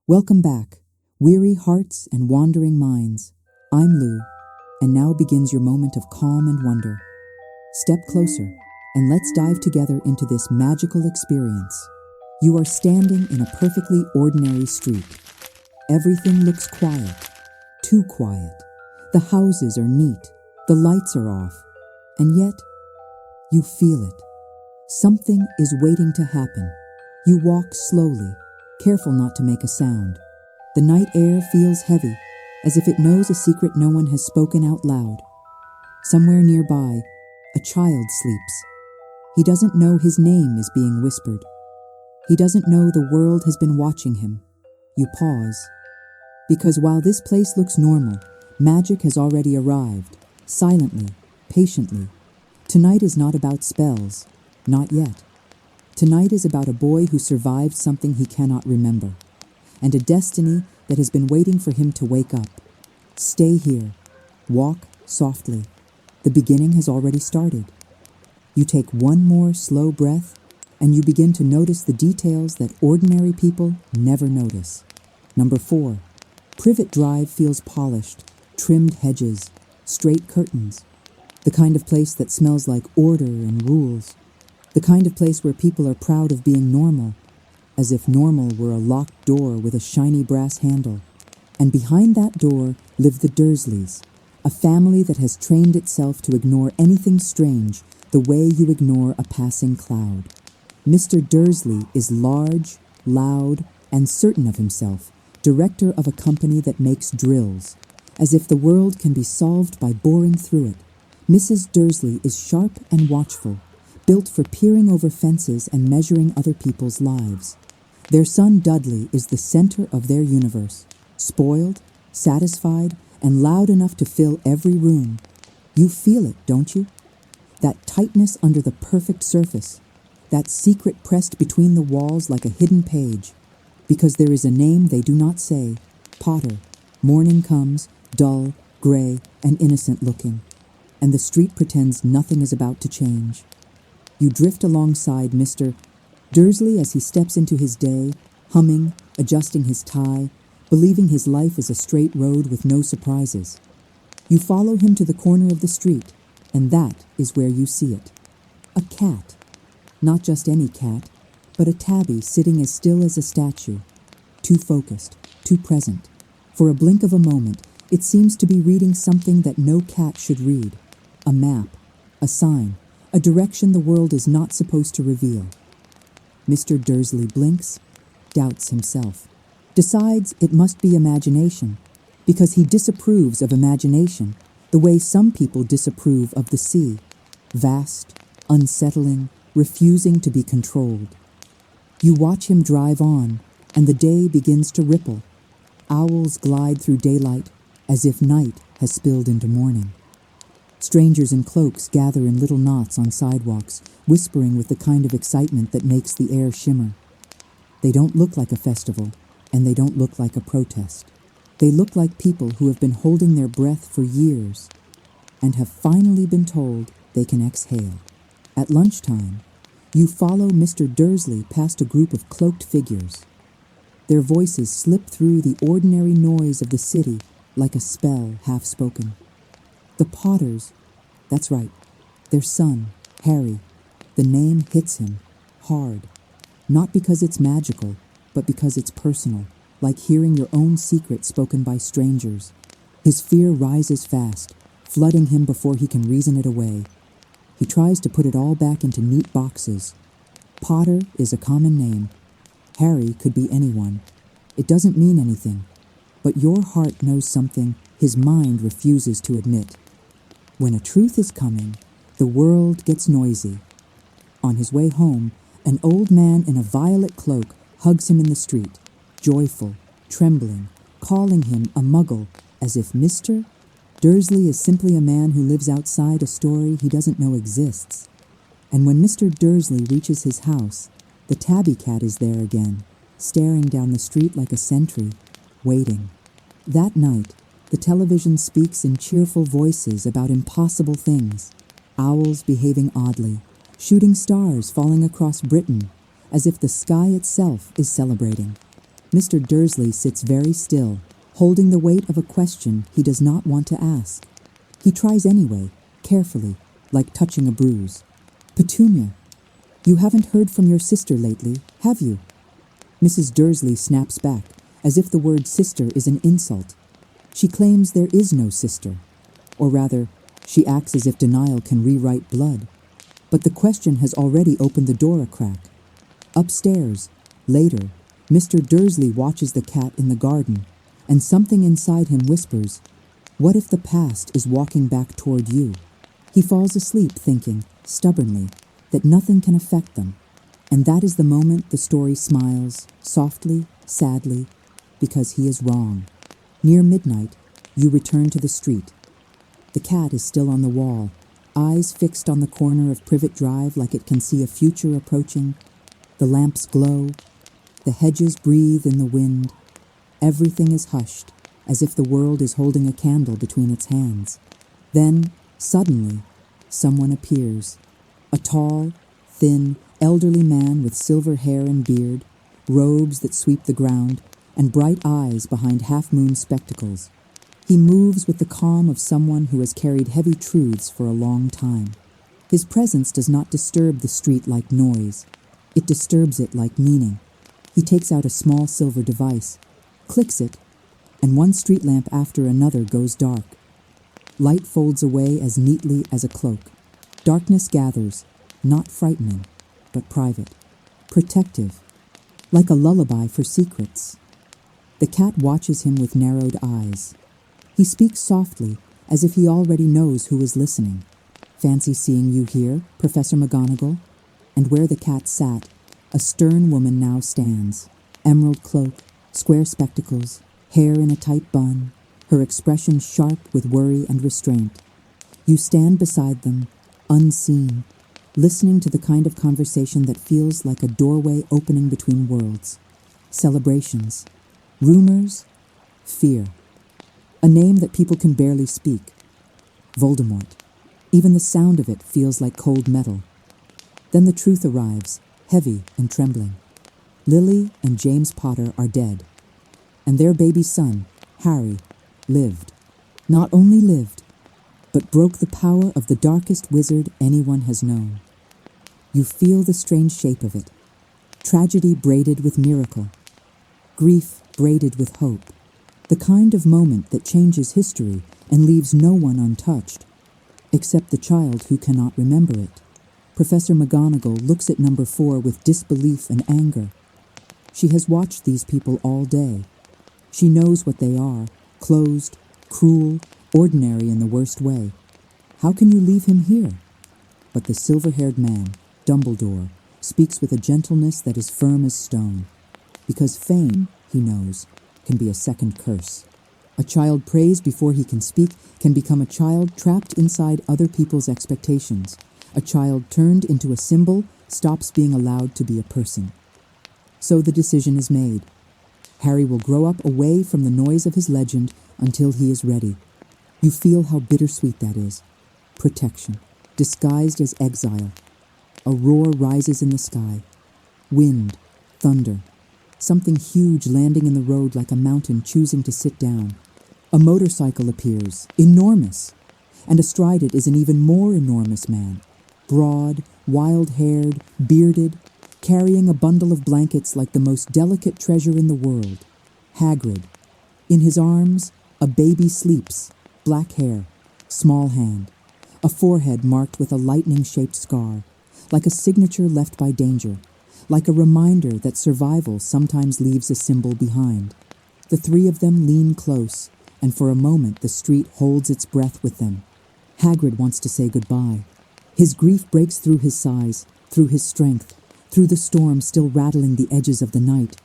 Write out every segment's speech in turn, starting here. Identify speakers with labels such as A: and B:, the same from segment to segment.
A: Welcome back, weary hearts and wandering minds. I'm Lou, and now begins your moment of calm and wonder. Step closer, and let's dive together into this magical experience. You are standing in a perfectly ordinary street. Everything looks quiet, too quiet. The houses are neat, the lights are off, and yet, you feel it. Something is waiting to happen. You walk slowly, careful not to make a sound. The night air feels heavy, as if it knows a secret no one has spoken out loud. Somewhere nearby, a child sleeps. He doesn't know his name is being whispered. He doesn't know the world has been watching him. You pause. Because while this place looks normal, magic has already arrived, silently, patiently. Tonight is not about spells, not yet. Tonight is about a boy who survived something he cannot remember, and a destiny that has been waiting for him to wake up. Stay here. Walk softly. The beginning has already started. You take one more slow breath, and you begin to notice the details that ordinary people never notice. Number 4. Privet Drive feels polished, trimmed hedges, straight curtains. The kind of place that smells like order and rules. The kind of place where people are proud of being normal, as if normal were a locked door with a shiny brass handle. And behind that door live the Dursleys, a family that has trained itself to ignore anything strange the way you ignore a passing cloud. Mr. Dursley is large, loud, and certain of himself, director of a company that makes drills, as if the world can be solved by boring through it. Mrs. Dursley is sharp and watchful, built for peering over fences and measuring other people's lives. Their son Dudley is the center of their universe, spoiled, satisfied, and loud enough to fill every room. You feel it, don't you? That tightness under the perfect surface, that secret pressed between the walls like a hidden page. Because there is a name they do not say, Potter. Morning comes, dull, gray, and innocent looking, and the street pretends nothing is about to change. You drift alongside Mr. Dursley as he steps into his day, humming, adjusting his tie, believing his life is a straight road with no surprises. You follow him to the corner of the street, and that is where you see it. A cat. Not just any cat, but a tabby sitting as still as a statue. Too focused, too present. For a blink of a moment, it seems to be reading something that no cat should read. A map, a sign, a direction the world is not supposed to reveal. Mr. Dursley blinks, doubts himself, decides it must be imagination, because he disapproves of imagination the way some people disapprove of the sea, vast, unsettling, refusing to be controlled. You watch him drive on, and the day begins to ripple. Owls glide through daylight as if night has spilled into morning. Strangers in cloaks gather in little knots on sidewalks, whispering with the kind of excitement that makes the air shimmer. They don't look like a festival, and they don't look like a protest. They look like people who have been holding their breath for years and have finally been told they can exhale. At lunchtime, you follow Mr. Dursley past a group of cloaked figures. Their voices slip through the ordinary noise of the city like a spell half-spoken. The Potters, that's right, their son, Harry. The name hits him, hard. Not because it's magical, but because it's personal, like hearing your own secret spoken by strangers. His fear rises fast, flooding him before he can reason it away. He tries to put it all back into neat boxes. Potter is a common name. Harry could be anyone. It doesn't mean anything, but your heart knows something his mind refuses to admit. When a truth is coming, the world gets noisy. On his way home, an old man in a violet cloak hugs him in the street, joyful, trembling, calling him a muggle, as if Mr. Dursley is simply a man who lives outside a story he doesn't know exists. And when Mr. Dursley reaches his house, the tabby cat is there again, staring down the street like a sentry, waiting. That night, the television speaks in cheerful voices about impossible things. Owls behaving oddly, shooting stars falling across Britain, as if the sky itself is celebrating. Mr. Dursley sits very still, holding the weight of a question he does not want to ask. He tries anyway, carefully, like touching a bruise. Petunia, you haven't heard from your sister lately, have you? Mrs. Dursley snaps back, as if the word sister is an insult. She claims there is no sister. Or rather, she acts as if denial can rewrite blood. But the question has already opened the door a crack. Upstairs, later, Mr. Dursley watches the cat in the garden, and something inside him whispers, "What if the past is walking back toward you?" He falls asleep thinking, stubbornly, that nothing can affect them, and that is the moment the story smiles, softly, sadly, because he is wrong. Near midnight, you return to the street. The cat is still on the wall, eyes fixed on the corner of Privet Drive like it can see a future approaching. The lamps glow, the hedges breathe in the wind. Everything is hushed, as if the world is holding a candle between its hands. Then, suddenly, someone appears. A tall, thin, elderly man with silver hair and beard, robes that sweep the ground, and bright eyes behind half-moon spectacles. He moves with the calm of someone who has carried heavy truths for a long time. His presence does not disturb the street like noise. It disturbs it like meaning. He takes out a small silver device, clicks it, and one street lamp after another goes dark. Light folds away as neatly as a cloak. Darkness gathers, not frightening, but private, protective, like a lullaby for secrets. The cat watches him with narrowed eyes. He speaks softly, as if he already knows who is listening. "Fancy seeing you here, Professor McGonagall?" And where the cat sat, a stern woman now stands. Emerald cloak, square spectacles, hair in a tight bun, her expression sharp with worry and restraint. You stand beside them, unseen, listening to the kind of conversation that feels like a doorway opening between worlds. Celebrations, rumors, fear. A name that people can barely speak. Voldemort. Even the sound of it feels like cold metal. Then the truth arrives, heavy and trembling. Lily and James Potter are dead. And their baby son, Harry, lived. Not only lived, but broke the power of the darkest wizard anyone has known. You feel the strange shape of it. Tragedy braided with miracle. Grief braided with hope. The kind of moment that changes history and leaves no one untouched, except the child who cannot remember it. Professor McGonagall looks at number 4 with disbelief and anger. She has watched these people all day. She knows what they are, closed, cruel, ordinary in the worst way. How can you leave him here? But the silver-haired man, Dumbledore, speaks with a gentleness that is firm as stone. Because fame, he knows, can be a second curse. A child praised before he can speak can become a child trapped inside other people's expectations. A child turned into a symbol stops being allowed to be a person. So the decision is made. Harry will grow up away from the noise of his legend until he is ready. You feel how bittersweet that is. Protection, disguised as exile. A roar rises in the sky. Wind, thunder. Something huge landing in the road like a mountain choosing to sit down. A motorcycle appears, enormous. And astride it is an even more enormous man. Broad, wild-haired, bearded, carrying a bundle of blankets like the most delicate treasure in the world. Hagrid. In his arms, a baby sleeps, black hair, small hand, a forehead marked with a lightning-shaped scar, like a signature left by danger, like a reminder that survival sometimes leaves a symbol behind. The three of them lean close, and for a moment the street holds its breath with them. Hagrid wants to say goodbye. His grief breaks through his sighs, through his strength, through the storm still rattling the edges of the night.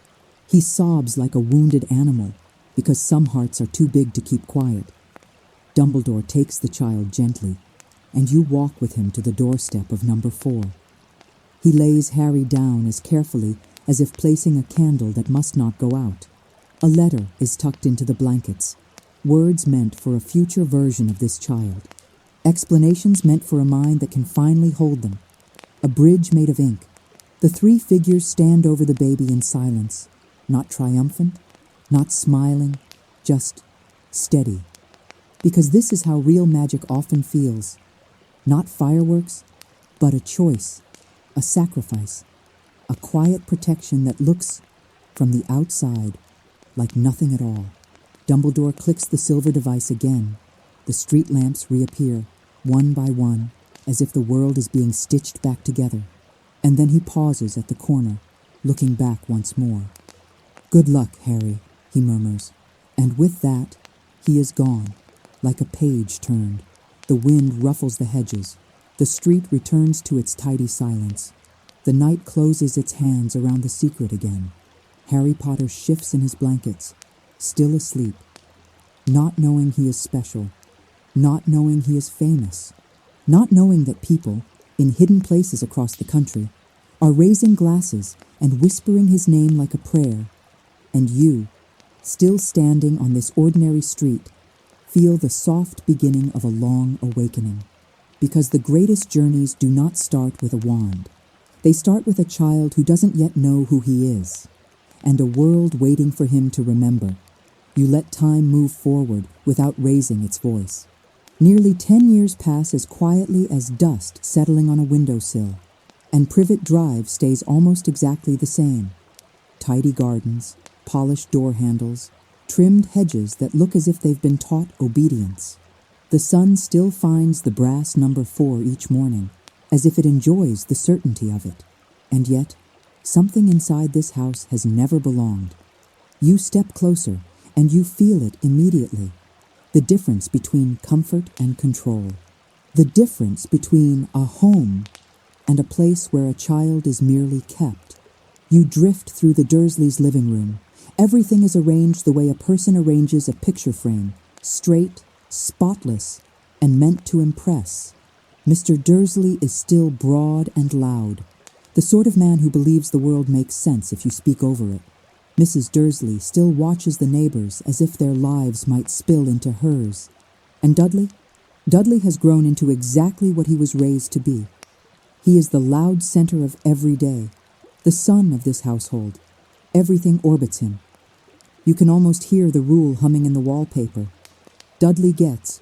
A: He sobs like a wounded animal, because some hearts are too big to keep quiet. Dumbledore takes the child gently, and you walk with him to the doorstep of number 4. He lays Harry down as carefully as if placing a candle that must not go out. A letter is tucked into the blankets, words meant for a future version of this child. Explanations meant for a mind that can finally hold them. A bridge made of ink. The 3 figures stand over the baby in silence, not triumphant, not smiling, just steady. Because this is how real magic often feels. Not fireworks, but a choice, a sacrifice, a quiet protection that looks, from the outside, like nothing at all. Dumbledore clicks the silver device again. The street lamps reappear, one by one, as if the world is being stitched back together. And then he pauses at the corner, looking back once more. "Good luck, Harry," he murmurs. And with that, he is gone, like a page turned. The wind ruffles the hedges. The street returns to its tidy silence. The night closes its hands around the secret again. Harry Potter shifts in his blankets, still asleep, not knowing he is special, not knowing he is famous, not knowing that people, in hidden places across the country, are raising glasses and whispering his name like a prayer. And you, still standing on this ordinary street, feel the soft beginning of a long awakening. Because the greatest journeys do not start with a wand. They start with a child who doesn't yet know who he is, and a world waiting for him to remember. You let time move forward without raising its voice. Nearly 10 years pass as quietly as dust settling on a windowsill, and Privet Drive stays almost exactly the same. Tidy gardens, polished door handles, trimmed hedges that look as if they've been taught obedience. The sun still finds the brass number 4 each morning, as if it enjoys the certainty of it. And yet, something inside this house has never belonged. You step closer, and you feel it immediately. The difference between comfort and control. The difference between a home and a place where a child is merely kept. You drift through the Dursleys' living room. Everything is arranged the way a person arranges a picture frame, straight, spotless, and meant to impress. Mr. Dursley is still broad and loud, the sort of man who believes the world makes sense if you speak over it. Mrs. Dursley still watches the neighbors as if their lives might spill into hers. And Dudley? Dudley has grown into exactly what he was raised to be. He is the loud center of every day, the sun of this household. Everything orbits him. You can almost hear the rule humming in the wallpaper. Dudley gets.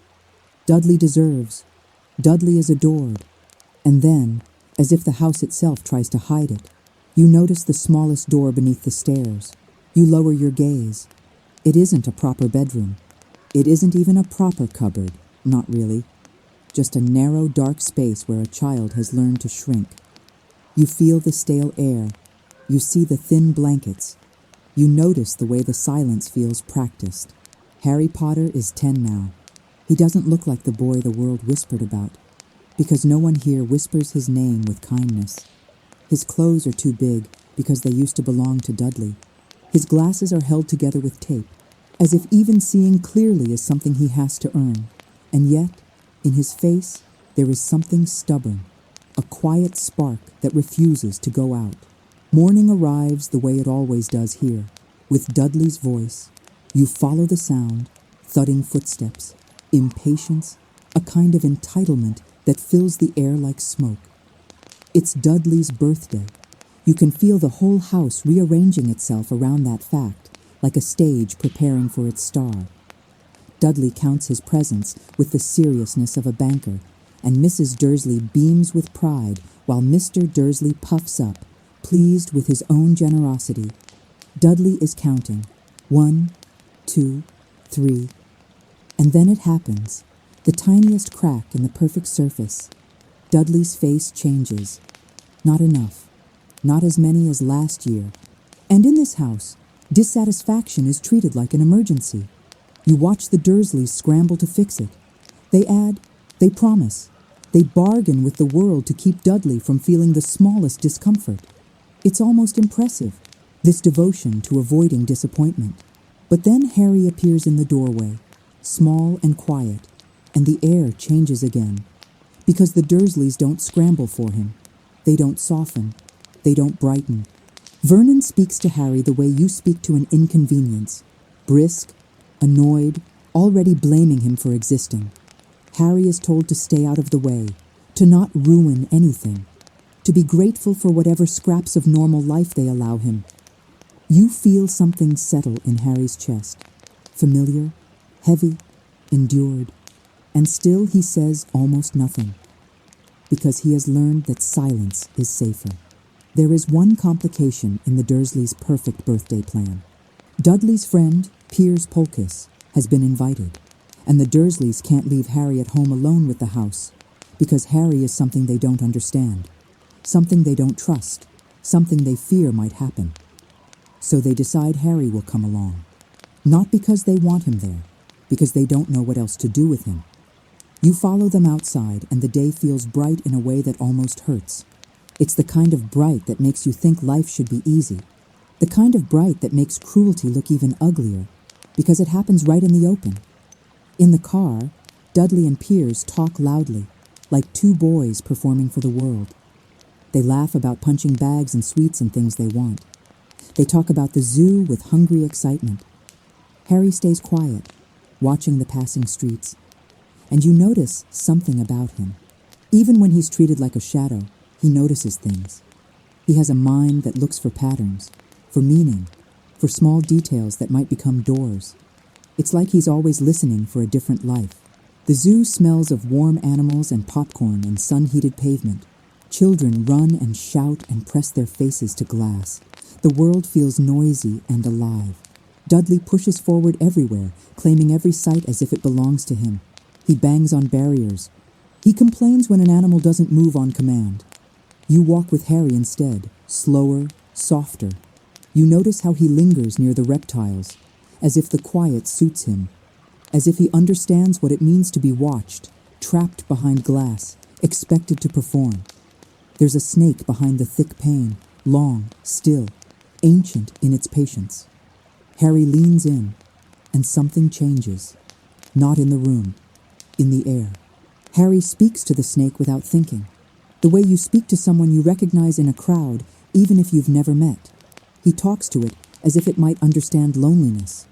A: Dudley deserves. Dudley is adored. And then, as if the house itself tries to hide it, you notice the smallest door beneath the stairs. You lower your gaze. It isn't a proper bedroom. It isn't even a proper cupboard. Not really. Just a narrow, dark space where a child has learned to shrink. You feel the stale air. You see the thin blankets. You notice the way the silence feels practiced. Harry Potter is 10 now. He doesn't look like the boy the world whispered about, because no one here whispers his name with kindness. His clothes are too big because they used to belong to Dudley. His glasses are held together with tape, as if even seeing clearly is something he has to earn. And yet, in his face, there is something stubborn, a quiet spark that refuses to go out. Morning arrives the way it always does here, with Dudley's voice. You follow the sound, thudding footsteps, impatience, a kind of entitlement that fills the air like smoke. It's Dudley's birthday. You can feel the whole house rearranging itself around that fact, like a stage preparing for its star. Dudley counts his presents with the seriousness of a banker, and Mrs. Dursley beams with pride while Mr. Dursley puffs up, pleased with his own generosity. Dudley is counting. 1, 2, 3. And then it happens. The tiniest crack in the perfect surface. Dudley's face changes. Not enough. Not as many as last year. And in this house, dissatisfaction is treated like an emergency. You watch the Dursleys scramble to fix it. They add, they promise. They bargain with the world to keep Dudley from feeling the smallest discomfort. It's almost impressive, this devotion to avoiding disappointment. But then Harry appears in the doorway, small and quiet, and the air changes again. Because the Dursleys don't scramble for him. They don't soften. They don't brighten. Vernon speaks to Harry the way you speak to an inconvenience. Brisk, annoyed, already blaming him for existing. Harry is told to stay out of the way, to not ruin anything, to be grateful for whatever scraps of normal life they allow him. You feel something settle in Harry's chest. Familiar, heavy, endured, and still he says almost nothing, because he has learned that silence is safer. There is one complication in the Dursleys' perfect birthday plan. Dudley's friend, Piers Polkiss, has been invited, and the Dursleys can't leave Harry at home alone with the house, because Harry is something they don't understand, something they don't trust, something they fear might happen. So they decide Harry will come along, not because they want him there, because they don't know what else to do with him. You follow them outside, and the day feels bright in a way that almost hurts. It's the kind of bright that makes you think life should be easy, the kind of bright that makes cruelty look even uglier, because it happens right in the open. In the car, Dudley and Piers talk loudly, like two boys performing for the world. They laugh about punching bags and sweets and things they want. They talk about the zoo with hungry excitement. Harry stays quiet, watching the passing streets, and you notice something about him. Even when he's treated like a shadow, he notices things. He has a mind that looks for patterns, for meaning, for small details that might become doors. It's like he's always listening for a different life. The zoo smells of warm animals and popcorn and sun-heated pavement. Children run and shout and press their faces to glass. The world feels noisy and alive. Dudley pushes forward everywhere, claiming every sight as if it belongs to him. He bangs on barriers. He complains when an animal doesn't move on command. You walk with Harry instead, slower, softer. You notice how he lingers near the reptiles, as if the quiet suits him, as if he understands what it means to be watched, trapped behind glass, expected to perform. There's a snake behind the thick pane, long, still, ancient in its patience. Harry leans in, and something changes. Not in the room, in the air. Harry speaks to the snake without thinking, the way you speak to someone you recognize in a crowd, even if you've never met. He talks to it as if it might understand loneliness.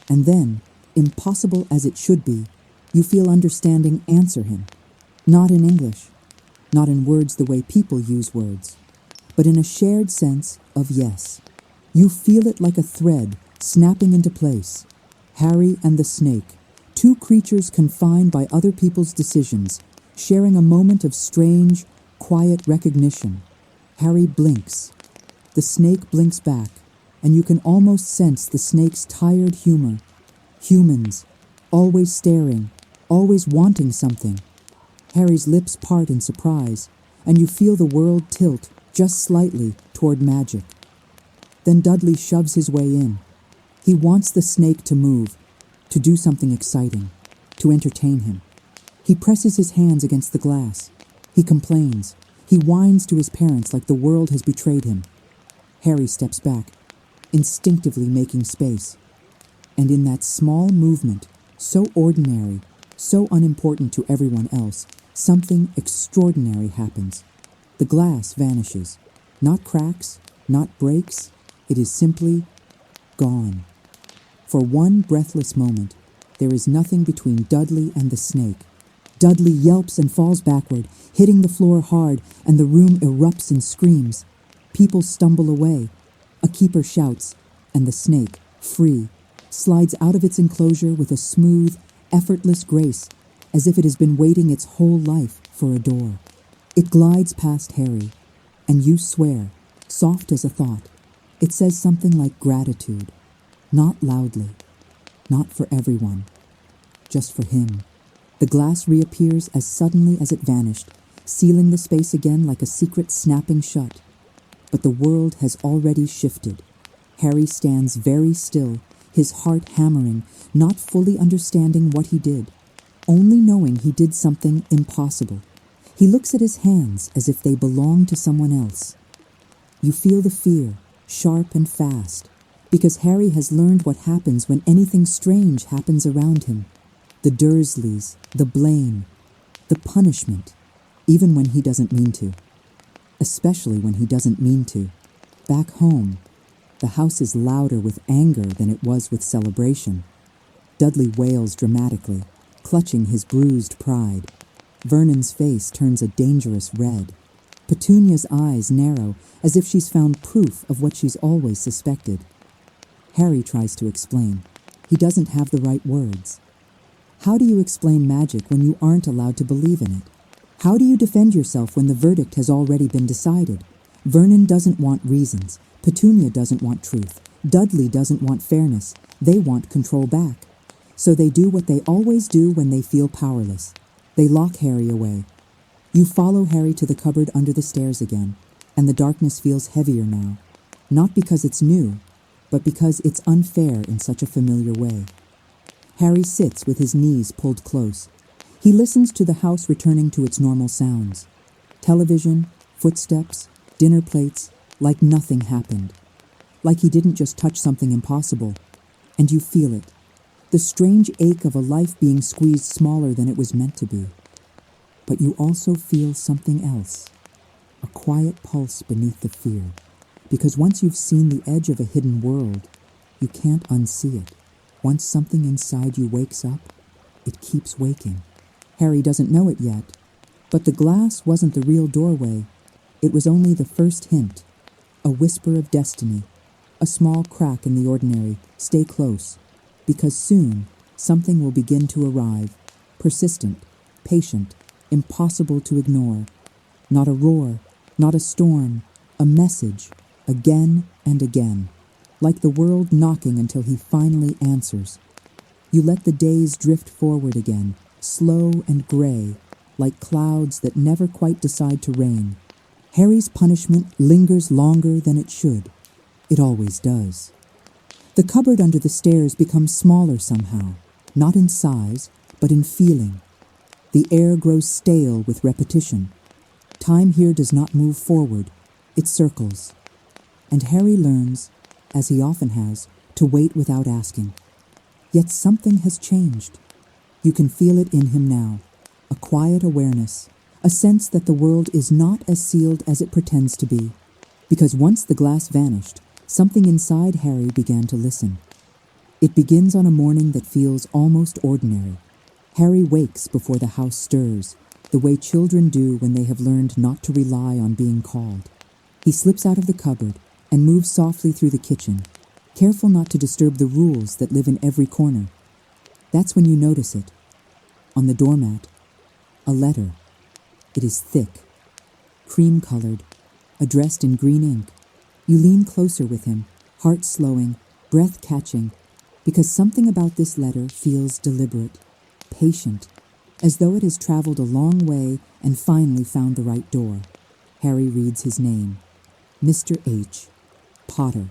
A: And then, impossible as it should be, you feel understanding answer him. Not in English, not in words the way people use words, but in a shared sense of yes. You feel it like a thread snapping into place. Harry and the snake, two creatures confined by other people's decisions, sharing a moment of strange, quiet recognition. Harry blinks. The snake blinks back, and you can almost sense the snake's tired humor. Humans, always staring, always wanting something. Harry's lips part in surprise, and you feel the world tilt just slightly toward magic. Then Dudley shoves his way in. He wants the snake to move, to do something exciting, to entertain him. He presses his hands against the glass. He complains. He whines to his parents like the world has betrayed him. Harry steps back, instinctively making space. And in that small movement, so ordinary, so unimportant to everyone else, something extraordinary happens. The glass vanishes. Not cracks, not breaks. It is simply gone. For one breathless moment, there is nothing between Dudley and the snake. Dudley yelps and falls backward, hitting the floor hard, and the room erupts in screams. People stumble away. A keeper shouts, and the snake, free, slides out of its enclosure with a smooth, effortless grace, as if it has been waiting its whole life for a door. It glides past Harry, and you swear, soft as a thought, it says something like gratitude. Not loudly, not for everyone, just for him. The glass reappears as suddenly as it vanished, sealing the space again like a secret snapping shut. But the world has already shifted. Harry stands very still, his heart hammering, not fully understanding what he did, only knowing he did something impossible. He looks at his hands as if they belong to someone else. You feel the fear, sharp and fast, because Harry has learned what happens when anything strange happens around him. The Dursleys, the blame, the punishment, even when he doesn't mean to. Especially when he doesn't mean to. Back home, the house is louder with anger than it was with celebration. Dudley wails dramatically, clutching his bruised pride. Vernon's face turns a dangerous red. Petunia's eyes narrow, as if she's found proof of what she's always suspected. Harry tries to explain. He doesn't have the right words. How do you explain magic when you aren't allowed to believe in it? How do you defend yourself when the verdict has already been decided? Vernon doesn't want reasons. Petunia doesn't want truth. Dudley doesn't want fairness. They want control back. So they do what they always do when they feel powerless. They lock Harry away. You follow Harry to the cupboard under the stairs again, and the darkness feels heavier now. Not because it's new, but because it's unfair in such a familiar way. Harry sits with his knees pulled close. He listens to the house returning to its normal sounds. Television, footsteps, dinner plates, like nothing happened. Like he didn't just touch something impossible. And you feel it. The strange ache of a life being squeezed smaller than it was meant to be. But you also feel something else. A quiet pulse beneath the fear. Because once you've seen the edge of a hidden world, you can't unsee it. Once something inside you wakes up, it keeps waking. Harry doesn't know it yet, but the glass wasn't the real doorway. It was only the first hint, a whisper of destiny, a small crack in the ordinary. Stay close, because soon something will begin to arrive, persistent, patient, impossible to ignore. Not a roar, not a storm, a message, again and again, like the world knocking until he finally answers. You let the days drift forward again, slow and gray, like clouds that never quite decide to rain. Harry's punishment lingers longer than it should. It always does. The cupboard under the stairs becomes smaller somehow, not in size, but in feeling. The air grows stale with repetition. Time here does not move forward, it circles. And Harry learns, as he often has, to wait without asking. Yet something has changed. You can feel it in him now, a quiet awareness, a sense that the world is not as sealed as it pretends to be. Because once the glass vanished, something inside Harry began to listen. It begins on a morning that feels almost ordinary. Harry wakes before the house stirs, the way children do when they have learned not to rely on being called. He slips out of the cupboard and moves softly through the kitchen, careful not to disturb the rules that live in every corner. That's when you notice it. On the doormat, a letter. It is thick, cream-colored, addressed in green ink. You lean closer with him, heart slowing, breath catching, because something about this letter feels deliberate, patient, as though it has traveled a long way and finally found the right door. Harry reads his name. Mr. H. Potter.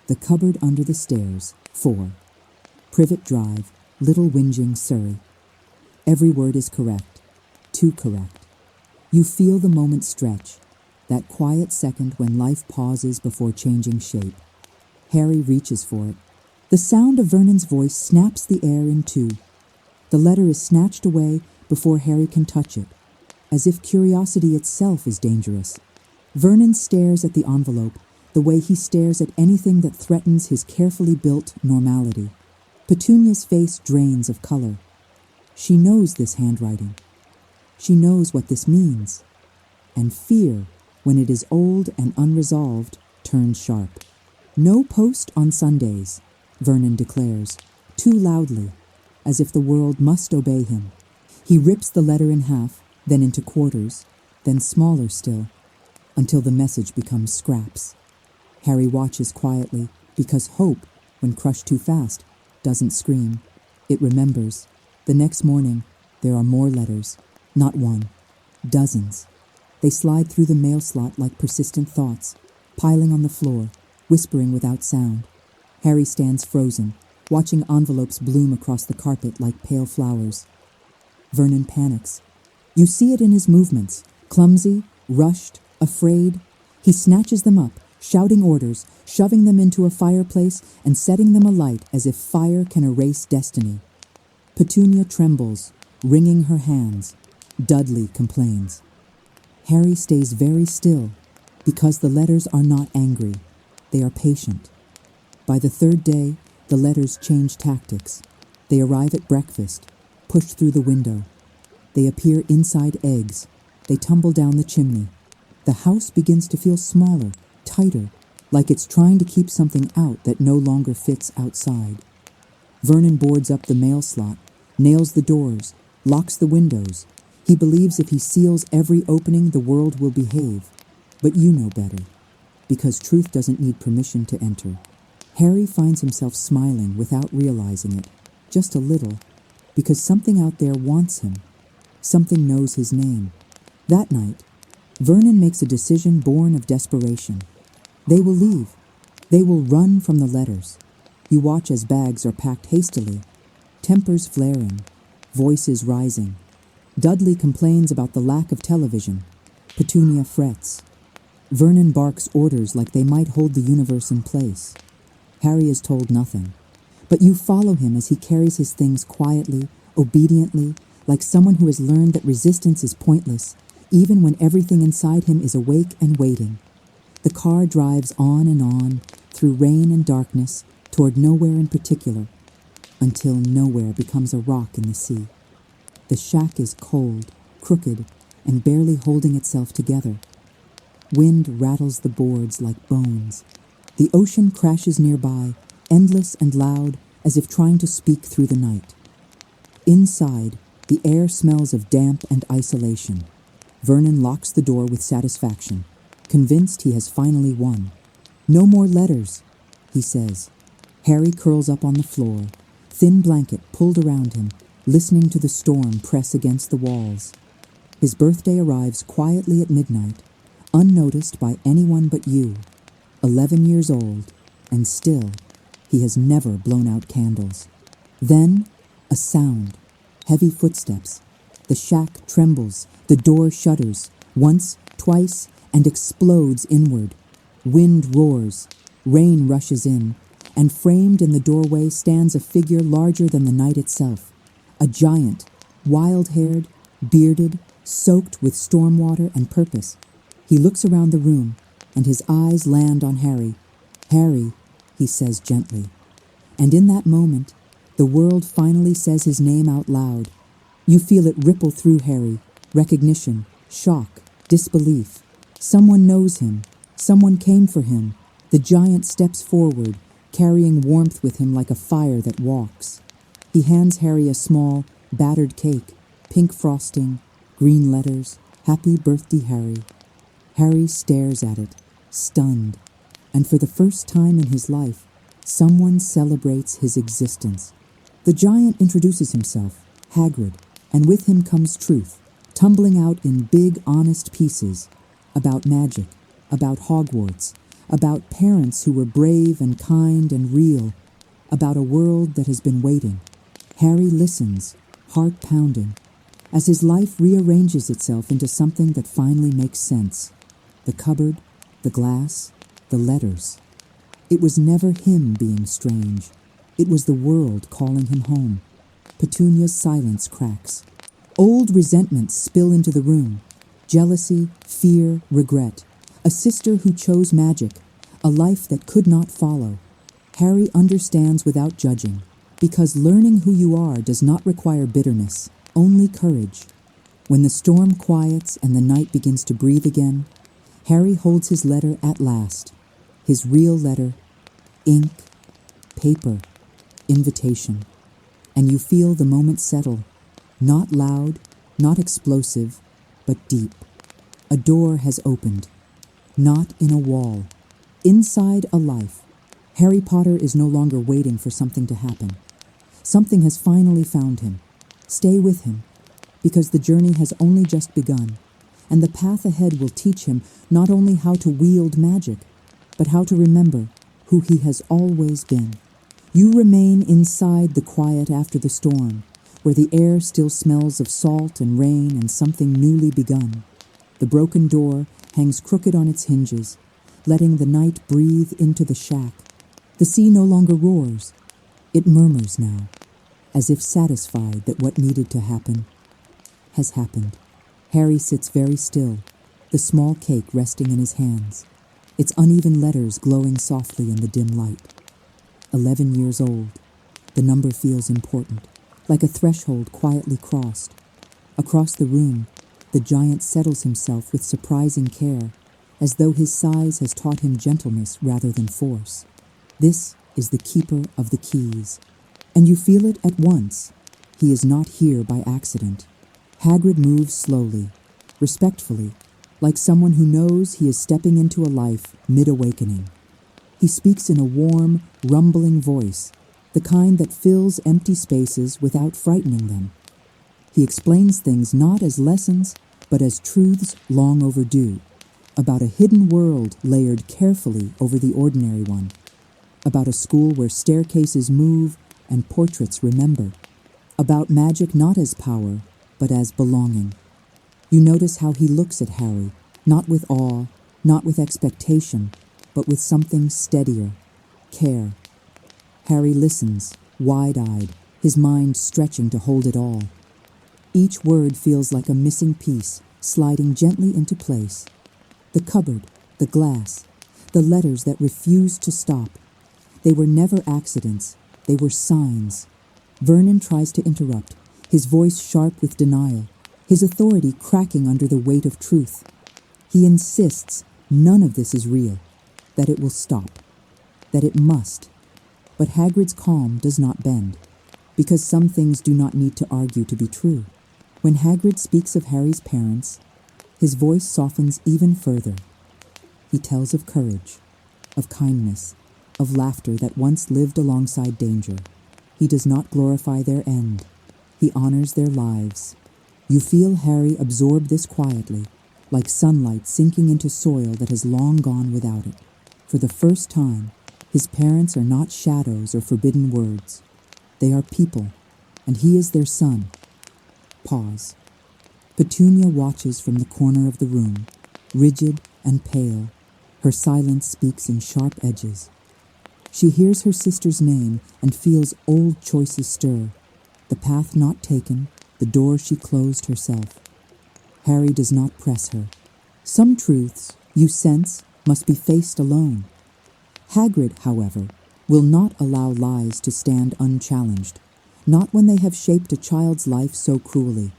A: The cupboard under the stairs, 4. Privet Drive, Little Whinging, Surrey. Every word is correct. Too correct. You feel the moment stretch, that quiet second when life pauses before changing shape. Harry reaches for it. The sound of Vernon's voice snaps the air in two. The letter is snatched away before Harry can touch it, as if curiosity itself is dangerous. Vernon stares at the envelope the way he stares at anything that threatens his carefully built normality. Petunia's face drains of color. She knows this handwriting. She knows what this means. And fear, when it is old and unresolved, turns sharp. No post on Sundays, Vernon declares, too loudly, as if the world must obey him. He rips the letter in half, then into quarters, then smaller still, until the message becomes scraps. Harry watches quietly, because hope, when crushed too fast, doesn't scream. It remembers. The next morning, there are more letters. Not one. Dozens. They slide through the mail slot like persistent thoughts, piling on the floor, whispering without sound. Harry stands frozen, watching envelopes bloom across the carpet like pale flowers. Vernon panics. You see it in his movements, clumsy, rushed, afraid. He snatches them up, shouting orders, shoving them into a fireplace and setting them alight as if fire can erase destiny. Petunia trembles, wringing her hands. Dudley complains. Harry stays very still, because the letters are not angry. They are patient. By the third day, the letters change tactics. They arrive at breakfast, push through the window. They appear inside eggs. They tumble down the chimney. The house begins to feel smaller, tighter, like it's trying to keep something out that no longer fits outside. Vernon boards up the mail slot, nails the doors, locks the windows. He believes if he seals every opening, the world will behave. But you know better, because truth doesn't need permission to enter. Harry finds himself smiling without realizing it, just a little, because something out there wants him. Something knows his name. That night, Vernon makes a decision born of desperation. They will leave. They will run from the letters. You watch as bags are packed hastily, tempers flaring, voices rising. Dudley complains about the lack of television. Petunia frets. Vernon barks orders like they might hold the universe in place. Harry is told nothing, but you follow him as he carries his things quietly, obediently, like someone who has learned that resistance is pointless, even when everything inside him is awake and waiting. The car drives on, through rain and darkness, toward nowhere in particular, until nowhere becomes a rock in the sea. The shack is cold, crooked, and barely holding itself together. Wind rattles the boards like bones. The ocean crashes nearby, endless and loud, as if trying to speak through the night. Inside, the air smells of damp and isolation. Vernon locks the door with satisfaction, convinced he has finally won. "No more letters," he says. Harry curls up on the floor, thin blanket pulled around him, listening to the storm press against the walls. His birthday arrives quietly at midnight, unnoticed by anyone but you. 11 years old, and still, he has never blown out candles. Then, a sound. Heavy footsteps. The shack trembles, the door shudders, once, twice, and explodes inward. Wind roars, rain rushes in, and framed in the doorway stands a figure larger than the night itself. A giant, wild-haired, bearded, soaked with storm water and purpose. He looks around the room, and his eyes land on Harry. "Harry," he says gently. And in that moment, the world finally says his name out loud. You feel it ripple through Harry. Recognition, shock, disbelief. Someone knows him. Someone came for him. The giant steps forward, carrying warmth with him like a fire that walks. He hands Harry a small, battered cake, pink frosting, green letters, "Happy Birthday, Harry." Harry stares at it, stunned, and for the first time in his life, someone celebrates his existence. The giant introduces himself, Hagrid, and with him comes truth, tumbling out in big, honest pieces, about magic, about Hogwarts, about parents who were brave and kind and real, about a world that has been waiting. Harry listens, heart pounding, as his life rearranges itself into something that finally makes sense. The cupboard, the glass, the letters. It was never him being strange. It was the world calling him home. Petunia's silence cracks. Old resentments spill into the room. Jealousy, fear, regret. A sister who chose magic, a life that could not follow. Harry understands without judging, because learning who you are does not require bitterness, only courage. When the storm quiets and the night begins to breathe again, Harry holds his letter at last. His real letter, ink, paper, invitation. And you feel the moment settle, not loud, not explosive, but deep. A door has opened, not in a wall, inside a life. Harry Potter is no longer waiting for something to happen. Something has finally found him. Stay with him, because the journey has only just begun, and the path ahead will teach him not only how to wield magic, but how to remember who he has always been. You remain inside the quiet after the storm, where the air still smells of salt and rain and something newly begun. The broken door hangs crooked on its hinges, letting the night breathe into the shack. The sea no longer roars. It murmurs now, as if satisfied that what needed to happen has happened. Harry sits very still, the small cake resting in his hands, its uneven letters glowing softly in the dim light. 11 years old. The number feels important, like a threshold quietly crossed. Across the room, the giant settles himself with surprising care, as though his size has taught him gentleness rather than force. This is the keeper of the keys, and you feel it at once. He is not here by accident. Hagrid moves slowly, respectfully, like someone who knows he is stepping into a life mid-awakening. He speaks in a warm, rumbling voice, the kind that fills empty spaces without frightening them. He explains things not as lessons, but as truths long overdue, about a hidden world layered carefully over the ordinary one, about a school where staircases move and portraits remember, about magic not as power, but as belonging. You notice how he looks at Harry, not with awe, not with expectation, but with something steadier, care. Harry listens, wide-eyed, his mind stretching to hold it all. Each word feels like a missing piece, sliding gently into place. The cupboard, the glass, the letters that refused to stop. They were never accidents, they were signs. Vernon tries to interrupt, his voice sharp with denial, his authority cracking under the weight of truth. He insists none of this is real, that it will stop, that it must. But Hagrid's calm does not bend, because some things do not need to argue to be true. When Hagrid speaks of Harry's parents, his voice softens even further. He tells of courage, of kindness, of laughter that once lived alongside danger. He does not glorify their end. He honors their lives. You feel Harry absorb this quietly, like sunlight sinking into soil that has long gone without it. For the first time, his parents are not shadows or forbidden words. They are people, and he is their son. Pause. Petunia watches from the corner of the room, rigid and pale. Her silence speaks in sharp edges. She hears her sister's name and feels old choices stir, the path not taken, the door she closed herself. Harry does not press her. Some truths, you sense, must be faced alone. Hagrid, however, will not allow lies to stand unchallenged, not when they have shaped a child's life so cruelly.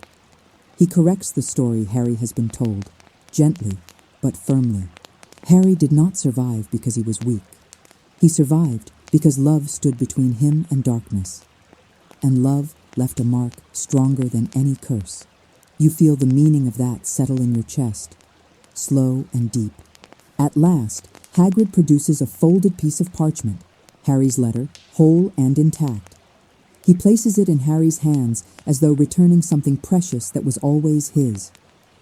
A: He corrects the story Harry has been told, gently but firmly. Harry did not survive because he was weak. He survived because love stood between him and darkness. And love left a mark stronger than any curse. You feel the meaning of that settle in your chest, slow and deep. At last, Hagrid produces a folded piece of parchment, Harry's letter, whole and intact. He places it in Harry's hands as though returning something precious that was always his.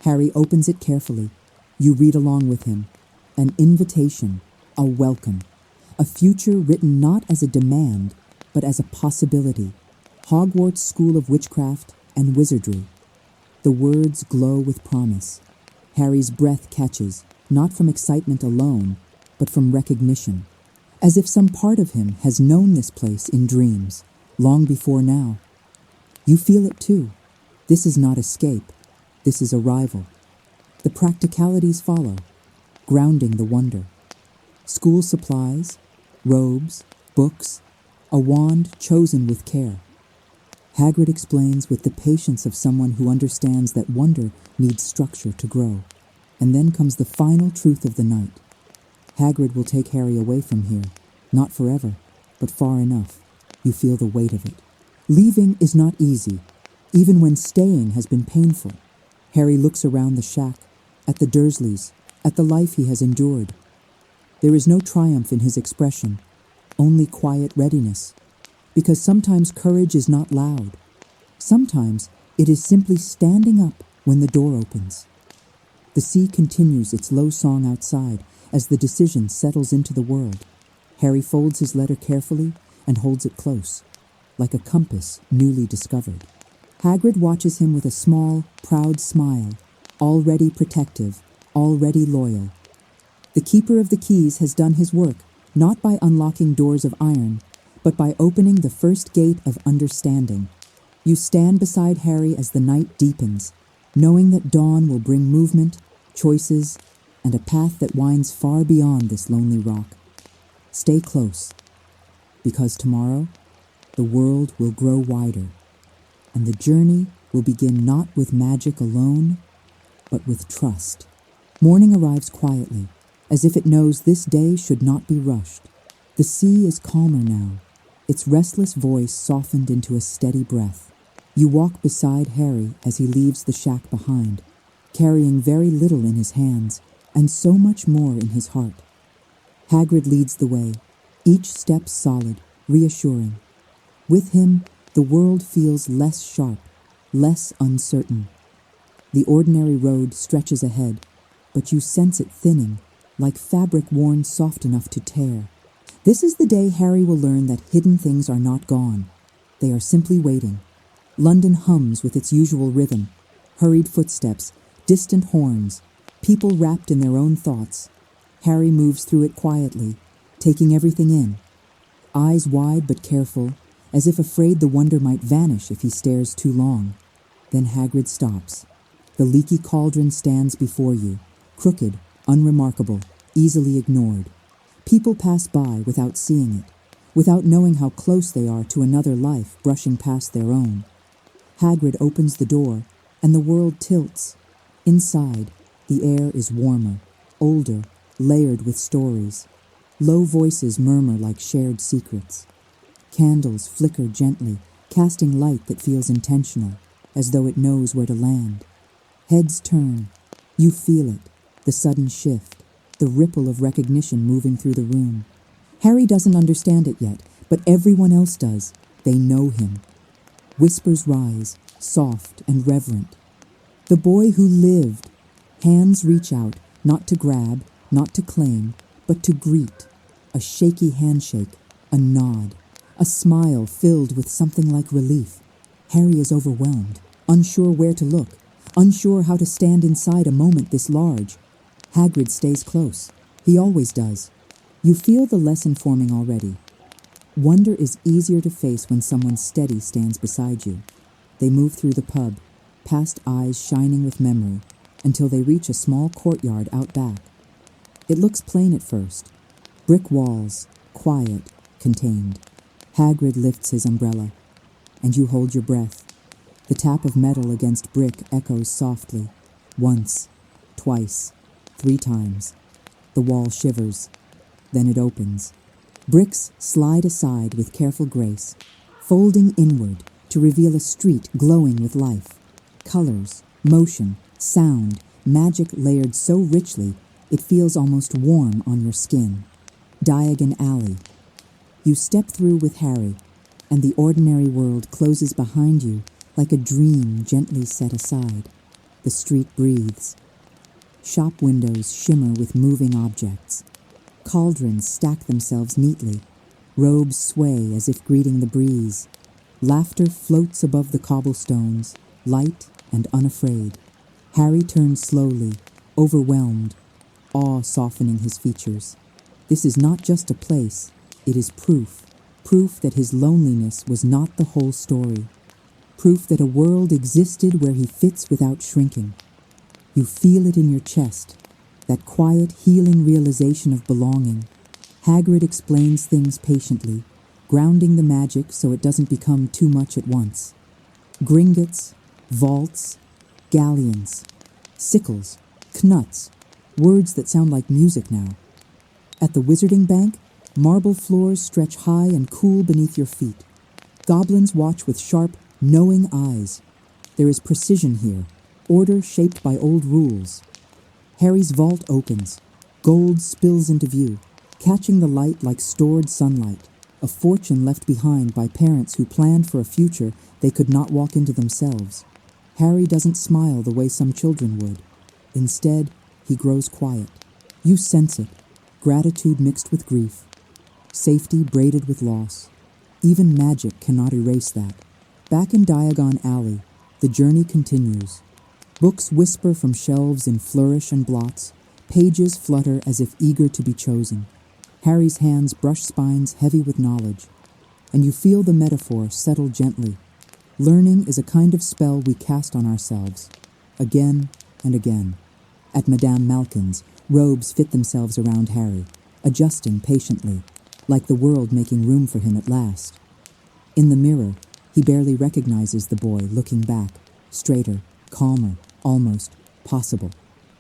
A: Harry opens it carefully. You read along with him. An invitation, a welcome, a future written not as a demand, but as a possibility. Hogwarts School of Witchcraft and Wizardry. The words glow with promise. Harry's breath catches, not from excitement alone, but from recognition, as if some part of him has known this place in dreams, long before now. You feel it too. This is not escape. This is arrival. The practicalities follow, grounding the wonder. School supplies, robes, books, a wand chosen with care. Hagrid explains with the patience of someone who understands that wonder needs structure to grow. And then comes the final truth of the night. Hagrid will take Harry away from here, not forever, but far enough. You feel the weight of it. Leaving is not easy, even when staying has been painful. Harry looks around the shack, at the Dursleys, at the life he has endured. There is no triumph in his expression, only quiet readiness. Because sometimes courage is not loud. Sometimes it is simply standing up when the door opens. The sea continues its low song outside as the decision settles into the world. Harry folds his letter carefully and holds it close, like a compass newly discovered. Hagrid watches him with a small, proud smile, already protective, already loyal. The keeper of the keys has done his work, not by unlocking doors of iron, but by opening the first gate of understanding. You stand beside Harry as the night deepens, knowing that dawn will bring movement, choices, and a path that winds far beyond this lonely rock. Stay close, because tomorrow the world will grow wider, and the journey will begin not with magic alone, but with trust. Morning arrives quietly, as if it knows this day should not be rushed. The sea is calmer now, its restless voice softened into a steady breath. You walk beside Harry as he leaves the shack behind, carrying very little in his hands and so much more in his heart. Hagrid leads the way, each step solid, reassuring. With him, the world feels less sharp, less uncertain. The ordinary road stretches ahead, but you sense it thinning, like fabric worn soft enough to tear. This is the day Harry will learn that hidden things are not gone. They are simply waiting. London hums with its usual rhythm, hurried footsteps, distant horns, people wrapped in their own thoughts. Harry moves through it quietly, taking everything in. Eyes wide but careful, as if afraid the wonder might vanish if he stares too long. Then Hagrid stops. The leaky cauldron stands before you, crooked, unremarkable, easily ignored. People pass by without seeing it, without knowing how close they are to another life brushing past their own. Hagrid opens the door, and the world tilts. Inside, the air is warmer, older, layered with stories. Low voices murmur like shared secrets. Candles flicker gently, casting light that feels intentional, as though it knows where to land. Heads turn. You feel it, the sudden shift, the ripple of recognition moving through the room. Harry doesn't understand it yet, but everyone else does. They know him. Whispers rise, soft and reverent. The boy who lived. Hands reach out, not to grab, not to claim, but to greet. A shaky handshake, a nod, a smile filled with something like relief. Harry is overwhelmed, unsure where to look, unsure how to stand inside a moment this large. Hagrid stays close. He always does. You feel the lesson forming already. Wonder is easier to face when someone steady stands beside you. They move through the pub, past eyes shining with memory, until they reach a small courtyard out back. It looks plain at first. Brick walls, quiet, contained. Hagrid lifts his umbrella, and you hold your breath. The tap of metal against brick echoes softly. Once, twice, 3 times. The wall shivers. Then it opens. Bricks slide aside with careful grace, folding inward to reveal a street glowing with life. Colors, motion, sound, magic layered so richly it feels almost warm on your skin. Diagon Alley. You step through with Harry, and the ordinary world closes behind you like a dream gently set aside. The street breathes. Shop windows shimmer with moving objects. Cauldrons stack themselves neatly. Robes sway as if greeting the breeze. Laughter floats above the cobblestones, light and unafraid. Harry turns slowly, overwhelmed, awe softening his features. This is not just a place, it is proof. Proof that his loneliness was not the whole story. Proof that a world existed where he fits without shrinking. You feel it in your chest, that quiet, healing realization of belonging. Hagrid explains things patiently, grounding the magic so it doesn't become too much at once. Gringotts, vaults, galleons, sickles, knuts, words that sound like music now. At the Wizarding Bank, marble floors stretch high and cool beneath your feet. Goblins watch with sharp, knowing eyes. There is precision here, order shaped by old rules. Harry's vault opens. Gold spills into view, catching the light like stored sunlight, a fortune left behind by parents who planned for a future they could not walk into themselves. Harry doesn't smile the way some children would. Instead, he grows quiet. You sense it, gratitude mixed with grief, safety braided with loss. Even magic cannot erase that. Back in Diagon Alley, the journey continues. Books whisper from shelves in flourish and blots. Pages flutter as if eager to be chosen. Harry's hands brush spines heavy with knowledge. And you feel the metaphor settle gently. Learning is a kind of spell we cast on ourselves, again and again. At Madame Malkin's, robes fit themselves around Harry, adjusting patiently, like the world making room for him at last. In the mirror, he barely recognizes the boy looking back, straighter, calmer, almost possible.